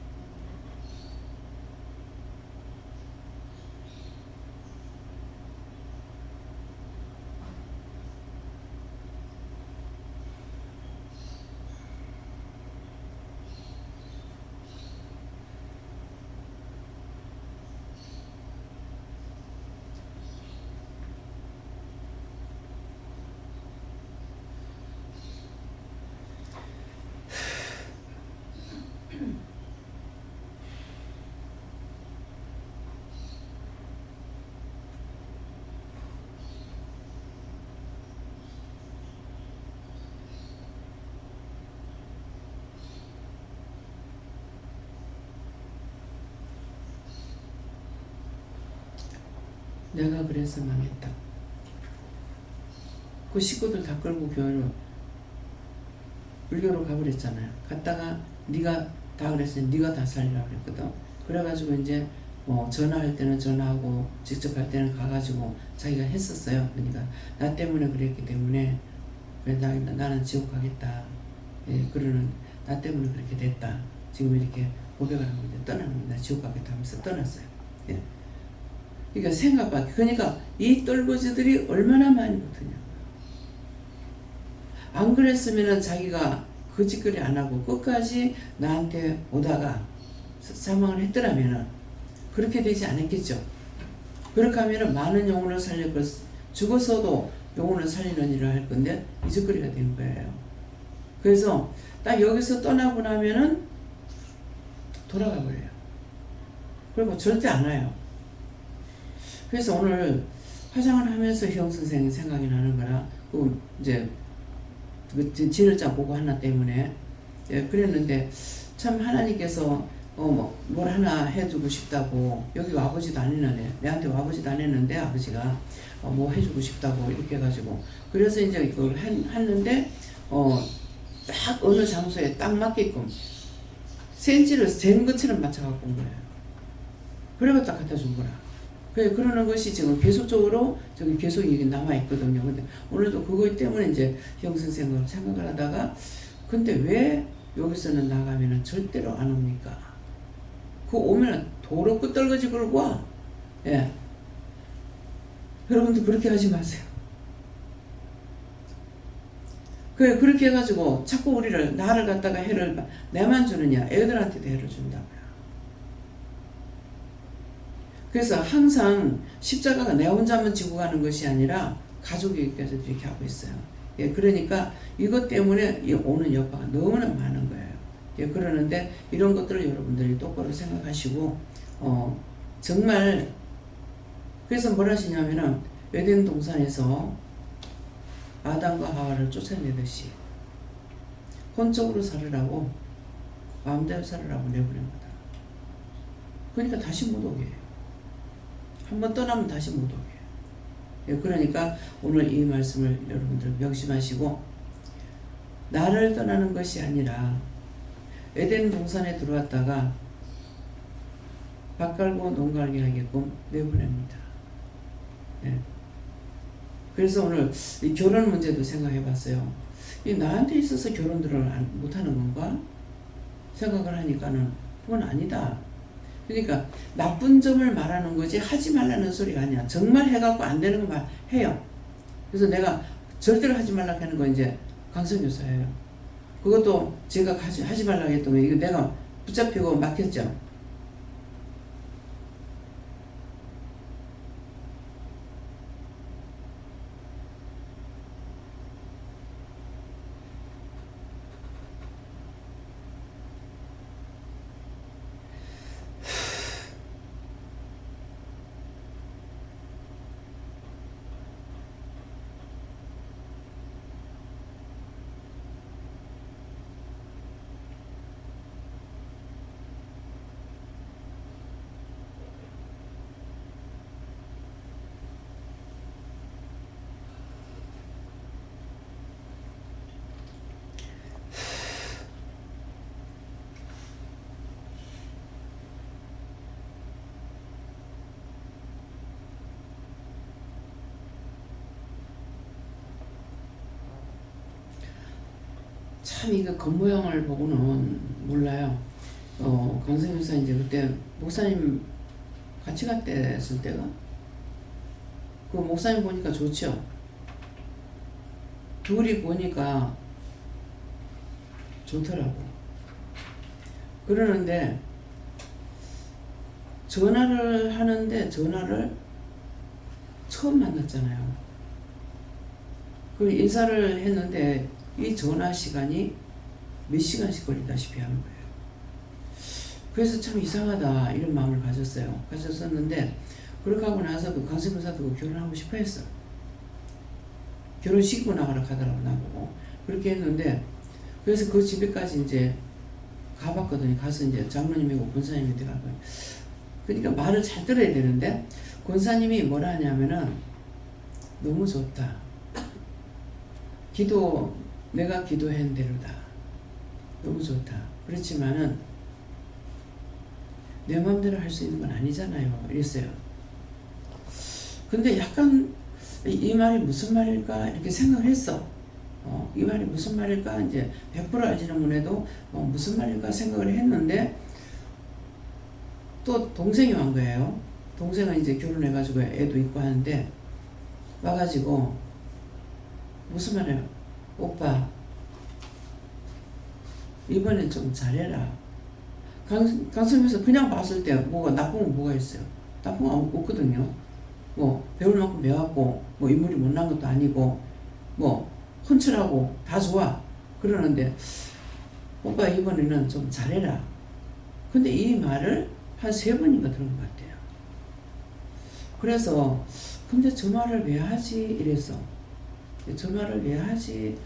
내가 그래서 망했다. 그 식구들 다 끌고 교회로 불교로 가버렸잖아요. 갔다가 네가 다 그랬으니 네가 다 살리라고 그랬거든. 그래가지고 이제 뭐 전화할 때는 전화하고 직접 갈 때는 가가지고 자기가 했었어요. 그러니까 나 때문에 그랬기 때문에 그래 나는 지옥 가겠다. 그러는 나 때문에 그렇게 됐다. 지금 이렇게 고백을 하고 이제 떠나는 거야. 나 지옥 가겠다 하면서 떠났어요. 그러니까 생각밖에. 그러니까 이 똘거지들이 얼마나 많이거든요. 안 그랬으면은 자기가 그 짓거리 안 하고 끝까지 나한테 오다가 사망을 했더라면은 그렇게 되지 않았겠죠. 그렇게 하면은 많은 영혼을 살릴 것, 죽어서도 영혼을 살리는 일을 할 건데 이 짓거리가 되는 거예요. 그래서 딱 여기서 떠나고 나면은 돌아가 버려요. 그리고 절대 안 와요. 그래서 오늘 화장을 하면서 형 선생이 생각이 나는 거라, 그 이제 그 진을자 보고 하나 때문에 그랬는데 참 하나님께서 뭘 하나 해주고 싶다고 여기 와보지도 않았는데 내한테 와보지도 않았는데 아버지가 뭐 해주고 싶다고 이렇게 해가지고 그래서 이제 그걸 했는데 딱 어느 장소에 딱 맞게끔 센치를 잰 것처럼 맞춰갖고 온 거예요. 그래가 딱 갖다 준 거라. 그러는 것이 지금 계속적으로 저기 계속 이게 남아있거든요. 근데 오늘도 그거 때문에 이제 형 선생을 생각을 하다가 근데 왜 여기서는 나가면은 절대로 안 옵니까? 그 오면은 도로 끝떨거지 걸고 와. 여러분들 그렇게 하지 마세요. 그렇게 해가지고 자꾸 나를 갖다가 해를 내만 주느냐, 애들한테도 해를 준다고요. 그래서 항상 십자가가 내 혼자만 지고 가는 것이 아니라 가족에게서 이렇게 하고 있어요. 그러니까 이것 때문에 오는 여파가 너무나 많은 거예요. 그러는데 이런 것들을 여러분들이 똑바로 생각하시고 정말 그래서 뭘 하시냐면은 에덴 동산에서 아담과 하와를 쫓아내듯이 혼적으로 살으라고 마음대로 살으라고 내보낸 거다. 그러니까 다시 못 오게 해요. 한번 떠나면 다시 못 오게. 그러니까 오늘 이 말씀을 여러분들 명심하시고 나를 떠나는 것이 아니라 에덴 동산에 들어왔다가 밭 갈고 농 갈게 하게끔 내보냅니다. 네. 그래서 오늘 이 결혼 문제도 생각해 봤어요. 이 나한테 있어서 결혼들을 못하는 건가? 생각을 하니까는 그건 아니다. 그러니까 나쁜 점을 말하는 거지 하지 말라는 소리가 아니야. 정말 해갖고 안 되는 거 해요. 그래서 내가 절대로 하지 말라고 하는 거 이제 강선교사예요. 그것도 제가 하지 말라고 했던 거 이거 내가 붙잡히고 막혔죠. 참 이거 겉모양을 보고는 몰라요. 강성유사 이제 그때 목사님 같이 갔을 때가 그 목사님 보니까 좋죠. 둘이 보니까 좋더라고. 그러는데 전화를 하는데 전화를 처음 만났잖아요. 그 인사를 했는데 이 전화 시간이 몇 시간씩 걸리다시피 하는 거예요. 그래서 참 이상하다 이런 마음을 가졌었는데 그렇게 하고 나서 그 강세무사도 결혼하고 싶어 했어. 결혼시키고 나가라 하더라고 나보고. 그렇게 했는데 그래서 그 집에까지 이제 가봤거든요. 가서 이제 장로님이고 권사님한테 가고. 그러니까 말을 잘 들어야 되는데 권사님이 뭐라 하냐면은 너무 좋다. 내가 기도한 대로다. 너무 좋다. 그렇지만은 내 마음대로 할 수 있는 건 아니잖아요. 이랬어요. 근데 약간 이 말이 무슨 말일까 이렇게 생각을 했어. 이 말이 무슨 말일까 이제 100% 알지는 못해도 무슨 말일까 생각을 했는데 또 동생이 온 거예요. 동생은 이제 결혼해가지고 애도 있고 하는데 와가지고 무슨 말이에요? 오빠 이번엔 좀 잘해라. 강성에서 그냥 봤을 때 뭐가 나쁜 건 뭐가 있어요? 나쁜 건 없거든요. 뭐 배울 만큼 배웠고 뭐 인물이 못난 것도 아니고 뭐 헌칠하고 다 좋아. 그러는데 오빠 이번에는 좀 잘해라. 근데 이 말을 한 3번인가 들은 것 같아요. 그래서 근데 저 말을 왜 하지 이랬어. 저 말을 왜 하지?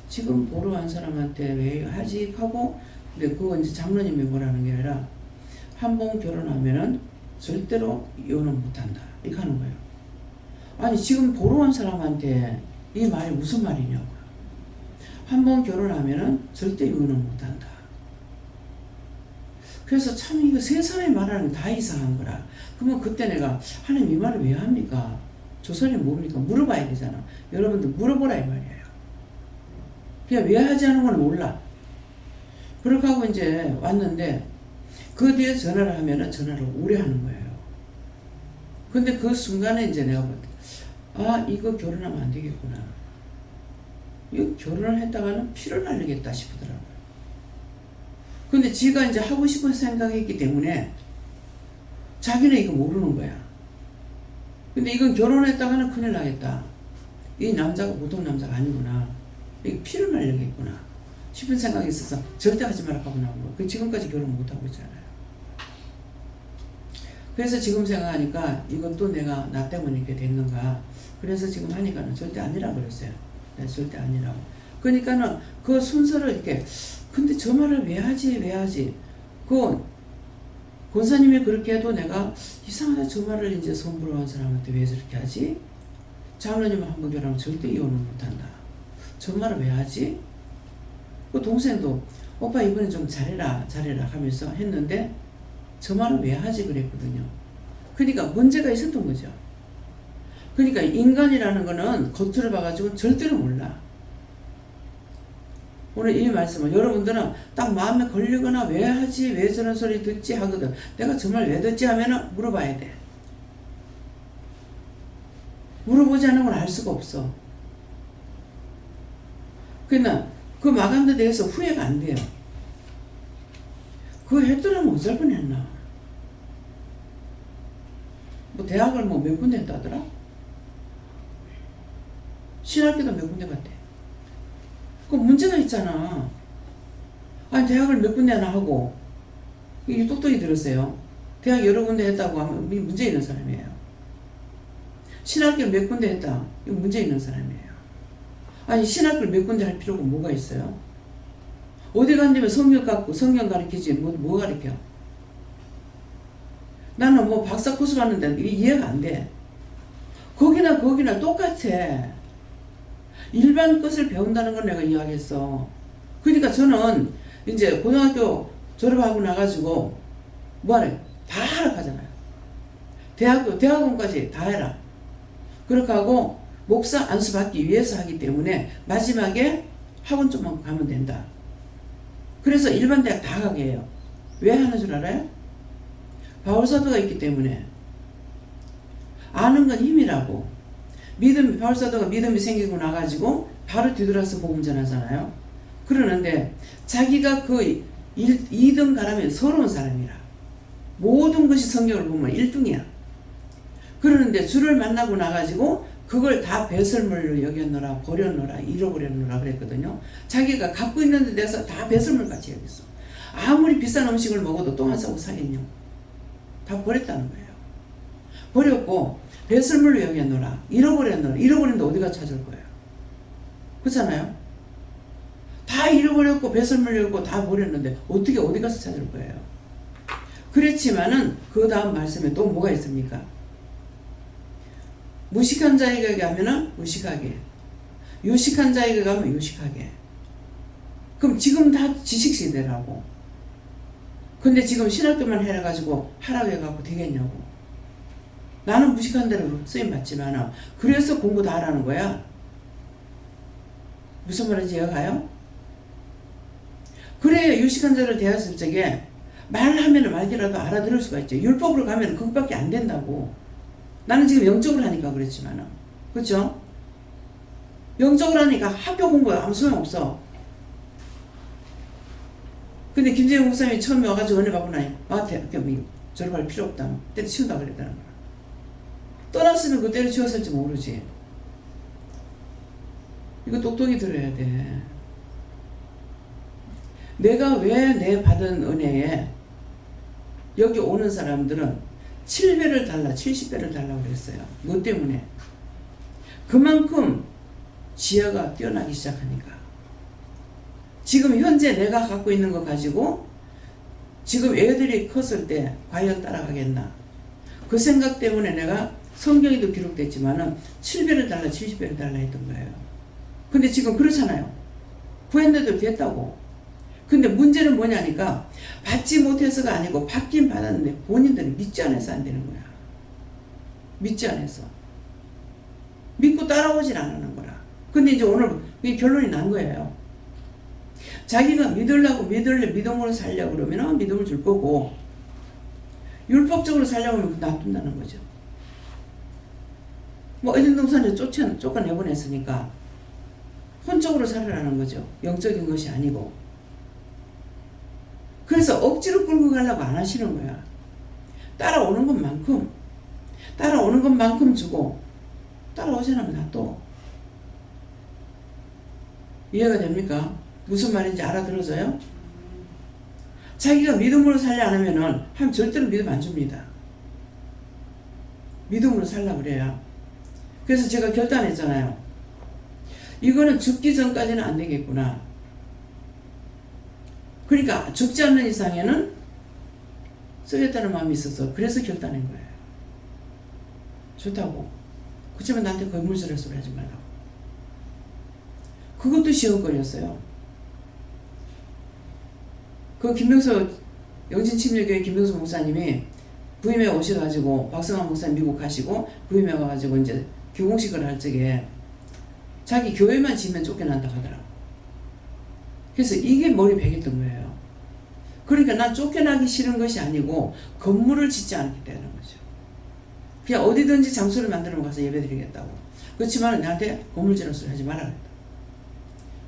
지금 보러 간 사람한테 왜 하지? 하고 근데 그거 이제 장로님이 뭐라는 게 아니라 한 번 결혼하면은 절대로 이혼은 못한다. 이렇게 하는 거예요. 아니 지금 보러 온 사람한테 이 말이 무슨 말이냐고. 한 번 결혼하면은 절대 이혼은 못한다. 그래서 참 이거 세상에 말하는 게 다 이상한 거라. 그러면 그때 내가 하나님 이 말을 왜 합니까? 조선이 모르니까 물어봐야 되잖아. 여러분들 물어보라 이 말이에요. 그냥 왜 하지 않은 건 몰라. 그렇게 하고 이제 왔는데 그 뒤에 전화를 하면은 전화를 오래 하는 거예요. 근데 그 순간에 이제 내가 볼 때 아 이거 결혼하면 안 되겠구나. 이거 결혼을 했다가는 피를 날리겠다 싶더라고요. 근데 지가 이제 하고 싶은 생각했기 때문에 자기는 이거 모르는 거야. 근데 이건 결혼했다가는 큰일 나겠다. 이 남자가 보통 남자가 아니구나. 이 피를 말려야겠구나 싶은 생각이 있어서 절대 하지 말라고 나오고 그 지금까지 결혼 못하고 있잖아요. 그래서 지금 생각하니까 이것도 내가 나 때문에 이렇게 됐는가. 그래서 지금 하니까는 절대 아니라고 그랬어요. 네, 절대 아니라고. 그러니까는 그 순서를 이렇게 근데 저 말을 왜 하지? 그 권사님이 그렇게 해도 내가 이상하다 저 말을 이제 손보러 한 사람한테 왜 저렇게 하지? 장로님은 한번 결혼하면 절대 이혼을 못한다. 저 말을 왜 하지? 그 동생도 오빠 이번에 좀 잘해라 잘해라 하면서 했는데 저 말은 왜 하지 그랬거든요. 그러니까 문제가 있었던 거죠. 그러니까 인간이라는 거는 겉으로 봐가지고 절대로 몰라. 오늘 이 말씀은 여러분들은 딱 마음에 걸리거나 왜 하지 왜 저런 소리 듣지 하거든. 내가 정말 왜 듣지 하면은 물어봐야 돼. 물어보지 않은 건 알 수가 없어. 그러나 그 마감에 대해서 후회가 안 돼요. 그거 했더라면 어쩔 뻔했나. 뭐 대학을 뭐 몇 군데 했다더라? 신학교도 몇 군데 갔대. 그 문제가 있잖아. 아니 대학을 몇 군데나 하고 이게 똑똑히 들었어요. 대학 여러 군데 했다고 하면 문제 있는 사람이에요. 신학교를 몇 군데 했다. 이거 문제 있는 사람이에요. 아니 신학교를 몇 군데 할 필요가 뭐가 있어요? 어디 간다면 성경 갖고 성경 가르치지 뭐 가르쳐? 나는 뭐 박사 코스 갔는데 이게 이해가 안 돼. 거기나 똑같아. 일반 것을 배운다는 걸 내가 이야기했어. 그러니까 저는 이제 고등학교 졸업하고 나가지고 뭐하래? 다 하라 하잖아요. 대학원까지 다 해라. 그렇게 하고 목사 안수 받기 위해서 하기 때문에 마지막에 학원 쪽만 가면 된다. 그래서 일반 대학 다 가게 해요. 왜 하는 줄 알아요? 바울사도가 있기 때문에. 아는 건 힘이라고. 바울사도가 믿음이 생기고 나가지고 바로 뒤돌아서 복음 전하잖아요. 그러는데 자기가 그 2등 가라면 서러운 사람이라. 모든 것이 성경을 보면 1등이야. 그러는데 주를 만나고 나가지고 그걸 다 배설물로 여겼노라, 버렸노라, 잃어버렸노라 그랬거든요. 자기가 갖고 있는 데 대해서 다 배설물같이 여겼어. 아무리 비싼 음식을 먹어도 똥 안 싸고 사겠냐. 다 버렸다는 거예요. 버렸고 배설물로 여겼노라, 잃어버렸노라. 잃어버렸는데 어디가 찾을 거예요? 그렇잖아요. 다 잃어버렸고 배설물로 여겼고 다 버렸는데 어떻게 어디 가서 찾을 거예요? 그렇지만은 그 다음 말씀에 또 뭐가 있습니까? 무식한 자에게 가면은 무식하게, 유식한 자에게 가면 유식하게. 그럼 지금 다 지식시대라고. 근데 지금 신학교만 해가지고 하라고 해갖고 되겠냐고. 나는 무식한 대로 쓰임 받지만 그래서 공부 다 하라는 거야. 무슨 말인지 이해가요? 그래야 유식한 자를 대했을 적에 말하면 말기라도 알아들을 수가 있죠. 율법으로 가면 그것밖에 안 된다고. 나는 지금 영적으로 하니까 그렇지만 그렇죠? 영적으로 하니까 학교 공부에 아무 소용없어. 근데 김재영 목사님이 처음에 와가지고 은혜 받고 나니 대학교 졸업할 필요 없다. 때려치운다 그랬다는 거야. 떠났으면 그 때려치웠을지 모르지. 이거 똑똑히 들어야 돼. 내가 왜 내 받은 은혜에 여기 오는 사람들은 7배를 달라 70배를 달라고 그랬어요. 뭐 때문에? 그만큼 지혜가 뛰어나기 시작하니까. 지금 현재 내가 갖고 있는 거 가지고 지금 애들이 컸을 때 과연 따라가겠나? 그 생각 때문에 내가 성경에도 기록됐지만은 7배를 달라 70배를 달라 했던 거예요. 근데 지금 그렇잖아요. 구했는데도 됐다고. 근데 문제는 뭐냐니까 받지 못해서가 아니고 받긴 받았는데 본인들은 믿지 않아서 안 되는 거야. 믿지 않아서. 믿고 따라오질 않는 거라. 근데 이제 오늘 이 결론이 난 거예요. 자기가 믿음으로 살려고 그러면 믿음을 줄 거고 율법적으로 살려고 하면 놔둔다는 거죠. 뭐 어린 동산에 쫓아내보냈으니까 혼적으로 살으라는 거죠. 영적인 것이 아니고. 그래서 억지로 끌고 가려고 안 하시는 거야. 따라오는 것만큼 주고 따라오지 않으면 놔둬. 이해가 됩니까? 무슨 말인지 알아들어져요? 자기가 믿음으로 살려 안 하면은 절대로 믿음 안 줍니다. 믿음으로 살려고 그래야. 그래서 제가 결단했잖아요. 이거는 죽기 전까지는 안 되겠구나. 그러니까 죽지 않는 이상에는 쓰겠다는 마음이 있어서 그래서 결단한 거예요. 좋다고. 그렇지만 나한테 거물스러운 소리 하지 말라고. 그것도 시험거리였어요. 그 김병수 영진침례교회 김병수 목사님이 부임해 오셔가지고 박성환 목사님 미국 가시고 부임해 와가지고 이제 교공식을 할 적에 자기 교회만 지면 쫓겨난다 하더라고. 그래서 이게 머리 베겼던 거예요. 그러니까 난 쫓겨나기 싫은 것이 아니고 건물을 짓지 않겠다는 거죠. 그냥 어디든지 장소를 만들어 가서 예배드리겠다고. 그렇지만 나한테 건물 짓는 소리 하지 말라.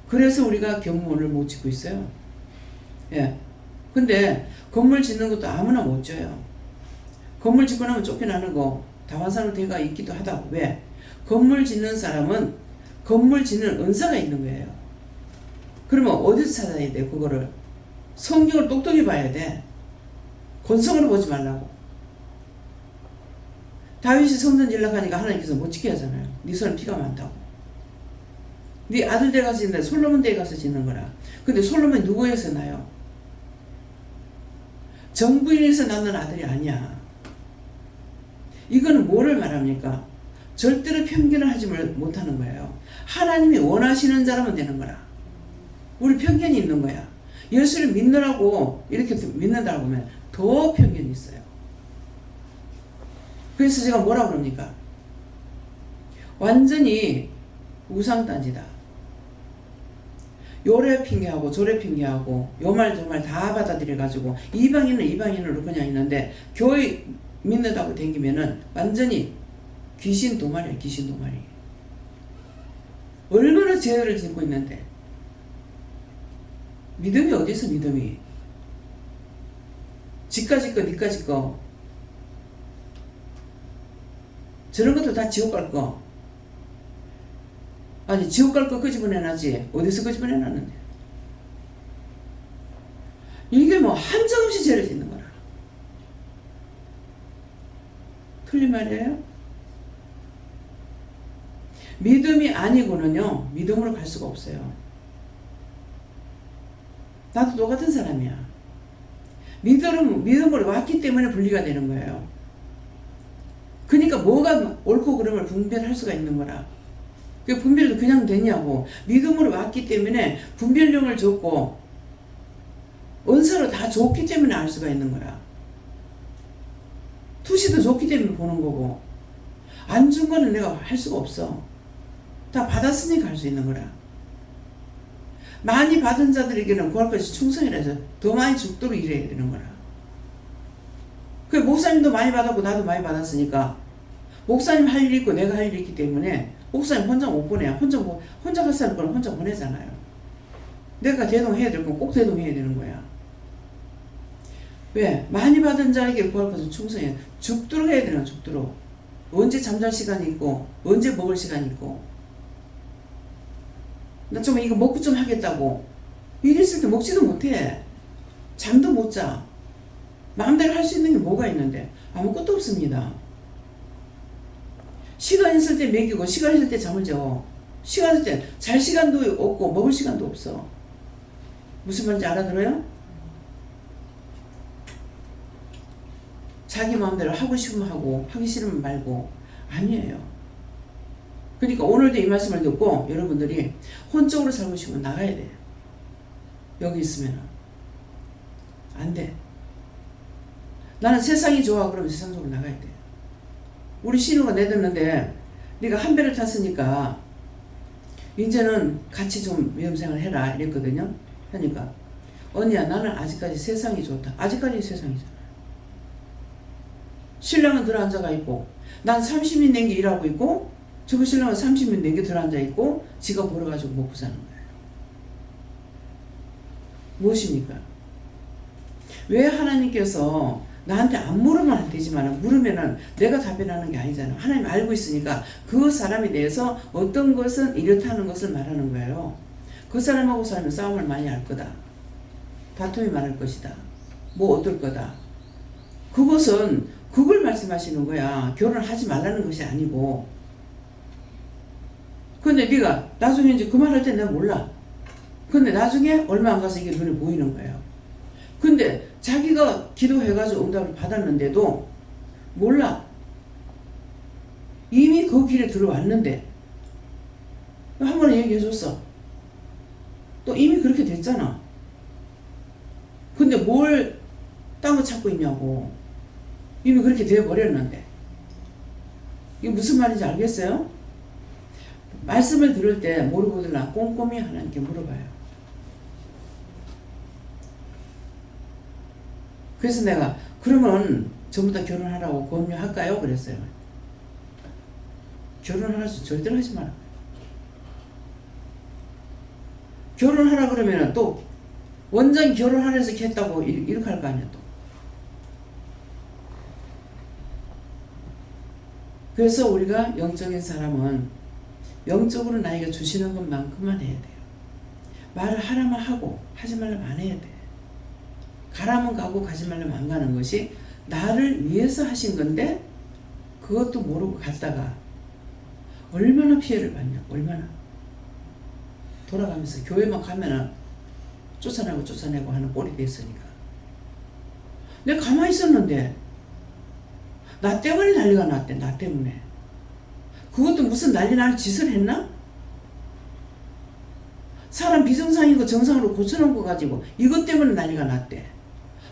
그래서 우리가 경무원을 못 짓고 있어요. 예. 근데 건물 짓는 것도 아무나 못 져요. 건물 짓고 나면 쫓겨나는 거 다반사로 돼가 있기도 하다고. 왜? 건물 짓는 사람은 건물 짓는 은사가 있는 거예요. 그러면 어디서 찾아야 돼? 그거를 성경을 똑똑히 봐야 돼. 권성으로 보지 말라고. 다윗이 성전 지으려고 하니까 하나님께서 못 짓게 하잖아요. 네 손에 피가 많다고. 네 아들 댁 가서 짓는데 솔로몬 댁 가서 짓는 거라. 근데 솔로몬이 누구에서 나요? 정부인에서 낳는 아들이 아니야. 이거는 뭐를 말합니까? 절대로 편견을 하지 못하는 거예요. 하나님이 원하시는 자라면 되는 거라. 우리 편견이 있는 거야. 예수를 믿느라고 이렇게 믿는다고 하면 더 편견이 있어요. 그래서 제가 뭐라 그럽니까? 완전히 우상단지다. 요래 핑계하고 저래 핑계하고 요 말 저 말 다 받아들여가지고 이방인은 이방인으로 그냥 있는데 교회 믿는다고 댕기면은 완전히 귀신 도말이야. 귀신 도말이. 얼마나 죄를 짓고 있는데 믿음이 어디 있어? 믿음이 지까지 거 니까지 거 저런 것들 다 지옥 갈 거. 아니 지옥 갈 거 끄집어내놨지 어디서 끄집어내놨는데. 이게 뭐 한정없이 죄를 짓는 거라. 틀린 말이에요? 믿음이 아니고는요 믿음으로 갈 수가 없어요. 나도 똑같은 사람이야. 믿음으로 왔기 때문에 분리가 되는 거예요. 그러니까 뭐가 옳고 그름을 분별할 수가 있는 거라. 그 분별도 그냥 되냐고. 믿음으로 왔기 때문에 분별력을 줬고 은사로 다 줬기 때문에 알 수가 있는 거라. 투시도 줬기 때문에 보는 거고 안 준 거는 내가 할 수가 없어. 다 받았으니까 할 수 있는 거라. 많이 받은 자들에게는 구할 것이 충성이라 해서 더 많이 죽도록 일해야 되는 거라. 그 목사님도 많이 받았고 나도 많이 받았으니까 목사님 할 일이 있고 내가 할 일이 있기 때문에 목사님 혼자 못 보내. 혼자 갈 사람 거는 혼자 보내잖아요. 내가 대동해야 될 건 꼭 대동해야 되는 거야. 왜? 많이 받은 자에게 구할 것은 충성이야. 죽도록 해야 되는 죽도록. 언제 잠잘 시간이 있고 언제 먹을 시간이 있고. 나 좀 이거 먹고 좀 하겠다고 일 있을 때 먹지도 못해. 잠도 못 자. 마음대로 할 수 있는 게 뭐가 있는데 아무것도 없습니다. 시간 있을 때 먹이고 시간 있을 때 잠을 자. 시간 있을 때 잘 시간도 없고 먹을 시간도 없어. 무슨 말인지 알아들어요? 자기 마음대로 하고 싶으면 하고 하기 싫으면 말고 아니에요. 그러니까 오늘도 이 말씀을 듣고 여러분들이 혼적으로 살고 싶으면 나가야 돼. 여기 있으면 안 돼. 나는 세상이 좋아 그러면 세상적으로 나가야 돼. 우리 신우가 내줬는데 네가 한 배를 탔으니까 이제는 같이 좀 위험생활 해라 이랬거든요. 하니까 언니야 나는 아직까지 세상이 좋다. 아직까지 세상이잖아. 신랑은 들어앉아가 있고 난 30년 넘게 일하고 있고 저거 신랑은 30년 넘게 들어앉아 있고 지가 벌어가지고 먹고 사는 거예요. 무엇입니까? 왜 하나님께서 나한테 안 물으면 안 되지만 물으면은 내가 답변하는 게 아니잖아. 하나님 알고 있으니까 그 사람에 대해서 어떤 것은 이렇다는 것을 말하는 거예요. 그 사람하고 살면 싸움을 많이 할 거다. 다툼이 많을 것이다. 뭐 어떨 거다. 그것은 그걸 말씀하시는 거야. 결혼하지 말라는 것이 아니고. 근데 네가 나중에 이제 그 말 할 때 내가 몰라. 근데 나중에 얼마 안 가서 이게 눈에 보이는 거예요. 근데 자기가 기도해가지고 응답을 받았는데도 몰라. 이미 그 길에 들어왔는데 한 번 얘기해줬어. 또 이미 그렇게 됐잖아. 근데 뭘 딴 거 찾고 있냐고. 이미 그렇게 되어버렸는데. 이게 무슨 말인지 알겠어요? 말씀을 들을 때 모르고들라 꼼꼼히 하나님께 물어봐요. 그래서 내가 그러면 전부 다 결혼하라고 권유할까요? 그랬어요. 결혼하라서 절대로 하지 마라. 결혼하라 그러면 또 원장 결혼하래서 했다고 이렇게 할 거 아니야 또. 그래서 우리가 영적인 사람은 영적으로 나에게 주시는 것만큼만 해야 돼요. 말을 하라면 하고 하지 말라면 안 해야 돼. 가라면 가고 가지 말라면 안 가는 것이 나를 위해서 하신 건데 그것도 모르고 갔다가 얼마나 피해를 받냐. 얼마나. 돌아가면서 교회만 가면은 쫓아내고 하는 꼴이 됐으니까. 내가 가만히 있었는데 나 때문에 난리가 났대. 나 때문에. 그것도 무슨 난리 날 짓을 했나? 사람 비정상인 거 정상으로 고쳐놓은 거 가지고 이것 때문에 난리가 났대.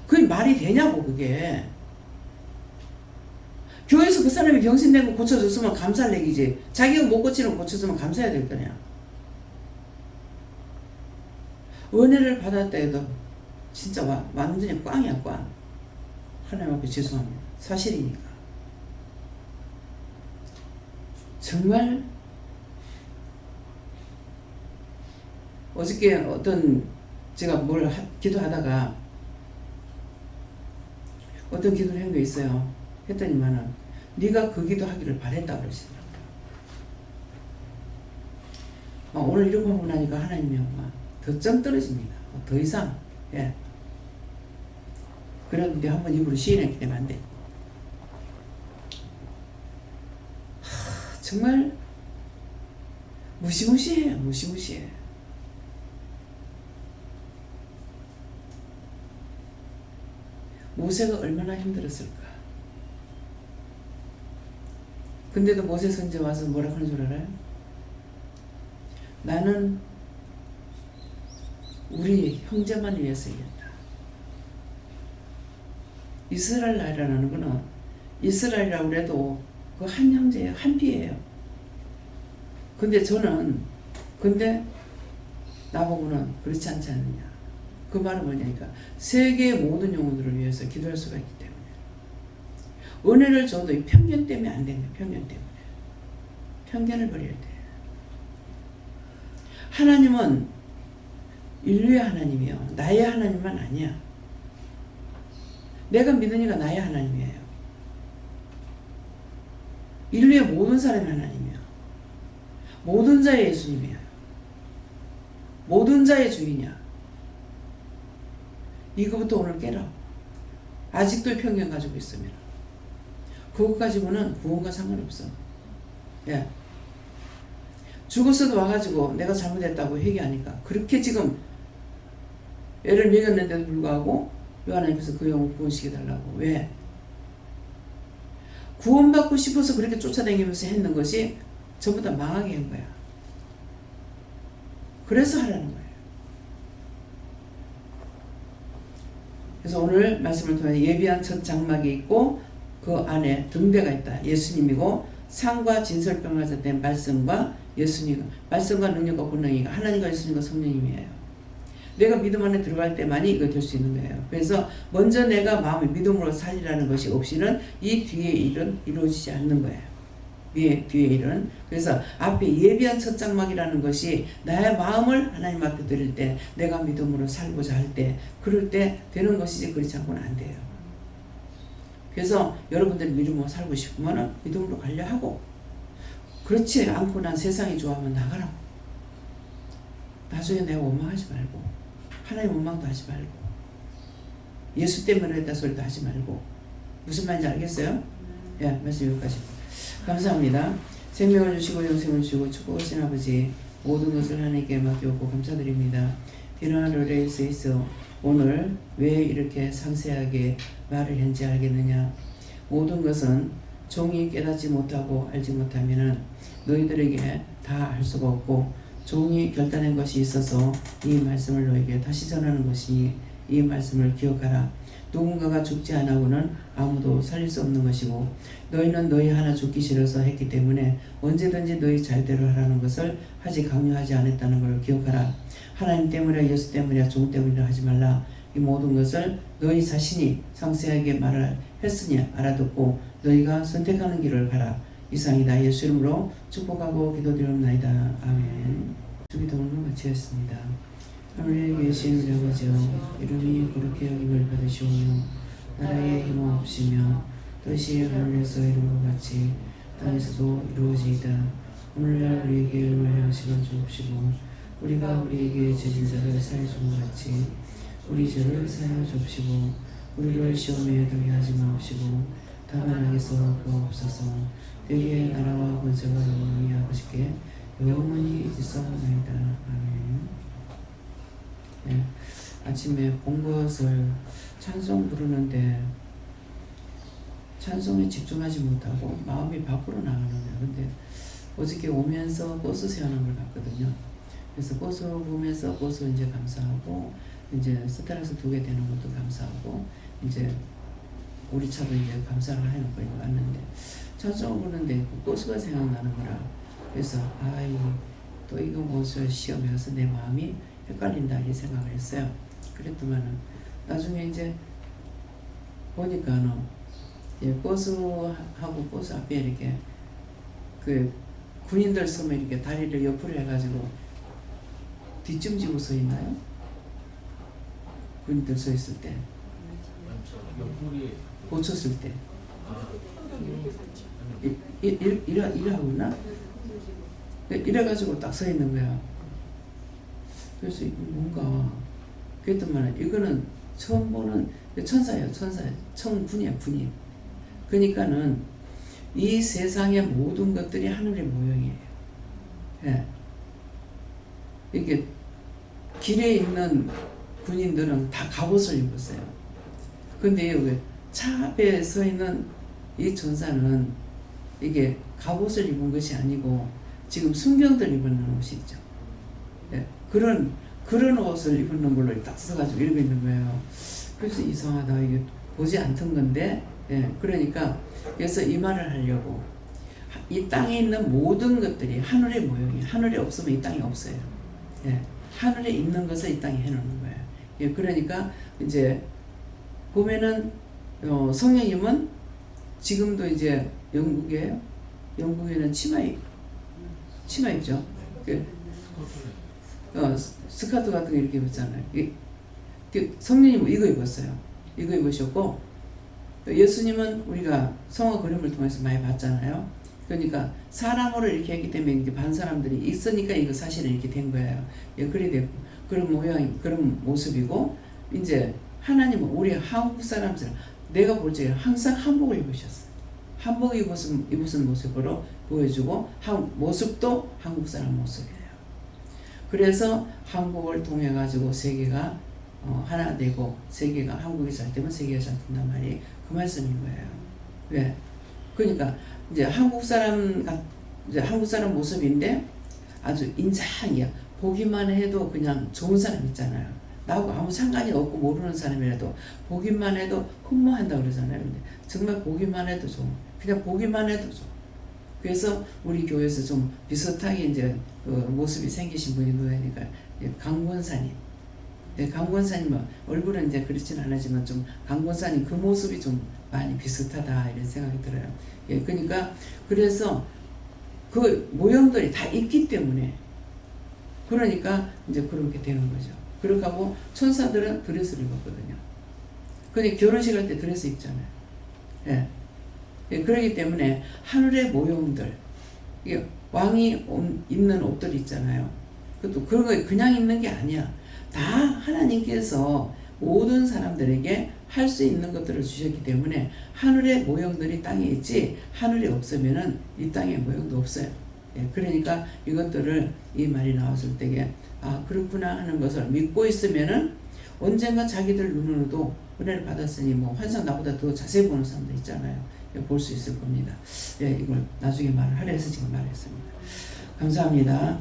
그게 말이 되냐고 그게. 교회에서 그 사람이 병신된 거 고쳐줬으면 감사할 얘기지. 자기가 못 고치는 거 고쳐주면 감사해야 될 거냐. 은혜를 받았다 해도 진짜 완전히 꽝이야 꽝. 하나님 앞에 죄송합니다. 사실이니까. 정말 어저께 어떤 제가 기도하다가 어떤 기도를 한 게 있어요. 했더니만은 네가 그 기도하기를 바랬다 그러시더라고요. 오늘 이러고 하고 나니까 하나님이 더 점 떨어집니다. 더 이상. 예. 그런데 한번 입으로 시인했기 때문에 안 돼. 정말 무시무시해요. 무시무시해. 모세가 얼마나 힘들었을까. 근데도 모세 선지 와서 뭐라 하는 줄 알아요? 나는 우리 형제만 위해서 이겼다. 이스라엘 나라라는 거는 이스라엘이라고 해도 그 한 형제예요. 한 피예요. 근데 나보고는 그렇지 않지 않느냐. 그 말은 뭐냐니까 세계의 모든 영혼들을 위해서 기도할 수가 있기 때문에. 은혜를 줘도 이 편견 때문에 안 된다. 편견 때문에. 편견을 버려야 돼. 하나님은 인류의 하나님이요. 나의 하나님만 아니야. 내가 믿으니까 나의 하나님이에요. 인류의 모든 사람의 하나님이야. 모든 자의 예수님이야. 모든 자의 주인이야. 이거부터 오늘 깨라. 아직도 편견 가지고 있습니다. 그것 가지고는 구원과 상관없어. 예. 죽었어도 와가지고 내가 잘못했다고 회개하니까 그렇게 지금 애를 먹였는데도 불구하고 왜 하나님께서 그 영을 구원시켜달라고. 왜? 구원받고 싶어서 그렇게 쫓아다니면서 했는 것이 전부 다 망하게 한 거야. 그래서 하라는 거예요. 그래서 오늘 말씀을 통해 예비한 첫 장막이 있고 그 안에 등대가 있다. 예수님이고 상과 진설병에서 된 말씀과 예수님, 말씀과 능력과 권능이 하나님과 예수님과 성령님이에요. 내가 믿음 안에 들어갈 때만이 이거 될 수 있는 거예요. 그래서 먼저 내가 마음을 믿음으로 살리라는 것이 없이는 이 뒤의 일은 이루어지지 않는 거예요. 뒤에 일은. 그래서 앞에 예비한 첫 장막이라는 것이 나의 마음을 하나님 앞에 드릴 때 내가 믿음으로 살고자 할 때 그럴 때 되는 것이지 그렇지 않고는 안 돼요. 그래서 여러분들이 믿음으로 살고 싶으면 믿음으로 가려 하고 그렇지 않고 난 세상이 좋아하면 나가라고. 나중에 내가 원망하지 말고 하나님 원망도 하지 말고 예수 때문에 했다 소리도 하지 말고. 무슨 말인지 알겠어요? 예, 말씀 여기까지. 감사합니다. 생명을 주시고 영생을 주시고 축복하신 아버지 모든 것을 하나님께 맡겨오고 감사드립니다. 디나로 레이스에서 오늘 왜 이렇게 상세하게 말을 했는지 알겠느냐. 모든 것은 종이 깨닫지 못하고 알지 못하면 너희들에게 다 알 수가 없고 종이 결단한 것이 있어서 이 말씀을 너에게 다시 전하는 것이 이 말씀을 기억하라. 누군가가 죽지 않고는 아무도 살릴 수 없는 것이고 너희는 너희 하나 죽기 싫어서 했기 때문에 언제든지 너희 잘대로 하라는 것을 하지 강요하지 않았다는 걸 기억하라. 하나님 때문에 예수 때문에 종 때문에 하지 말라. 이 모든 것을 너희 자신이 상세하게 말을 했으니 알아듣고 너희가 선택하는 길을 가라. 이상이다. 예수 이름으로 축복하고 기도드리옵나이다. 아멘. 기도를 마치겠습니다. 하늘에 계신 우리 아버지여, 이름이 거룩히 여김을 받으시오며 나라의 힘 없으며 뜻이 하늘에서 이룬 것 같이 땅에서도 이루어지이다. 오늘날 우리에게 일용할 양식을 주옵시고 우리가 우리에게 죄진 자를 사해 준 것 같이 우리 죄를 사하여 주옵시고 우리를 시험에 들게 하지 마옵시고 다만 악에서 구하옵소서. 되게 나라와 권세가 영광이 아버지께 영원히 있사옵나이다. 아멘. 네, 아침에 본 것을 찬송 부르는데 찬송에 집중하지 못하고 마음이 밖으로 나가는 거예요. 근데 어저께 오면서 버스 세우는 걸 봤거든요. 그래서 버스 보면서 버스 이제 감사하고 이제 스트레스 2개 되는 것도 감사하고 이제 우리 차도 이제 감사를 해놓고 왔는데 찬송을 부르는데 버스가 생각나는 거라. 그래서 아이 또 이거 무엇을 시험에 가서 내 마음이 헷갈린다 이 생각을 했어요. 그랬더만은 나중에 이제 보니까는 버스하고 버스 앞에 이렇게 그 군인들 서면 이렇게 다리를 옆으로 해가지고 뒷짐지고 서 있나요? 군인들 서 있을 때 고쳤을 때 이러고 있나? 이래가지고 딱 서 있는 거야. 그래서 뭔가 그랬더만 이거는 처음 보는 천사예요. 천군이야 군인. 그러니까는 이 세상의 모든 것들이 하늘의 모형이에요. 예. 이게 길에 있는 군인들은 다 갑옷을 입었어요. 근데 여기 차 앞에 서 있는 이 천사는 이게 갑옷을 입은 것이 아니고 지금 순경들 입는 옷이 있죠. 예. 그런 옷을 입는 걸로 딱 써가지고 이러고 있는 거예요. 그래서 이상하다. 이게 보지 않던 건데, 예. 그러니까, 그래서 이 말을 하려고. 이 땅에 있는 모든 것들이 하늘의 모형이에요. 하늘에 없으면 이 땅이 없어요. 예. 하늘에 있는 것을 이 땅에 해놓는 거예요. 예. 그러니까, 이제, 보면은, 성령님은 지금도 이제 영국이에요. 영국에는 치마 입죠. 스카트 같은 거 이렇게 입었잖아요. 성령님은 이거 입었어요. 이거 입으셨고, 예수님은 우리가 성화 그림을 통해서 많이 봤잖아요. 그러니까 사람으로 이렇게 했기 때문에 이렇게 반 사람들이 있으니까 이거 사실은 이렇게 된 거예요. 예, 그래 됐고 그런 모양, 그런 모습이고, 이제 하나님은 우리 한국 사람들, 내가 볼 적에 항상 한복을 입으셨어요. 한복 입으신 모습으로 보여주고, 모습도 한국 사람 모습이에요. 그래서 한국을 통해 가지고 세계가 하나 되고, 세계가 한국이 잘 되면 세계가 잘 된단 말이 그 말씀인 거예요. 왜? 그러니까 이제 한국 사람 모습인데 아주 인자하게 보기만 해도 그냥 좋은 사람 있잖아요. 나하고 아무 상관이 없고 모르는 사람이라도 보기만 해도 흠모한다고 그러잖아요. 근데 정말 보기만 해도 좋은, 그냥 보기만 해도 좋은. 그래서 우리 교회에서 좀 비슷하게 이제 그 모습이 생기신 분이 누구니까 강권사님. 강권사님은 얼굴은 이제 그렇진 않았지만 좀 강권사님 그 모습이 좀 많이 비슷하다 이런 생각이 들어요. 예, 그러니까 그래서 그 모형들이 다 있기 때문에 그러니까 이제 그렇게 되는 거죠. 그렇게 하고 천사들은 드레스를 입었거든요. 근데 결혼식 할 때 드레스 입잖아요. 예. 예, 그렇기 때문에 하늘의 모형들, 이게 왕이 입는 옷들 있잖아요. 그것도 그런 거 그냥 입는 게 아니야. 다 하나님께서 모든 사람들에게 할 수 있는 것들을 주셨기 때문에 하늘의 모형들이 땅에 있지 하늘이 없으면은 이 땅에 모형도 없어요. 예, 그러니까 이것들을 이 말이 나왔을 때에 아 그렇구나 하는 것을 믿고 있으면은 언젠가 자기들 눈으로도 은혜를 받았으니 뭐 환상 나보다 더 자세히 보는 사람도 있잖아요. 예, 볼 수 있을 겁니다. 예, 이걸 나중에 말을 하려 해서 지금 말했습니다. 감사합니다.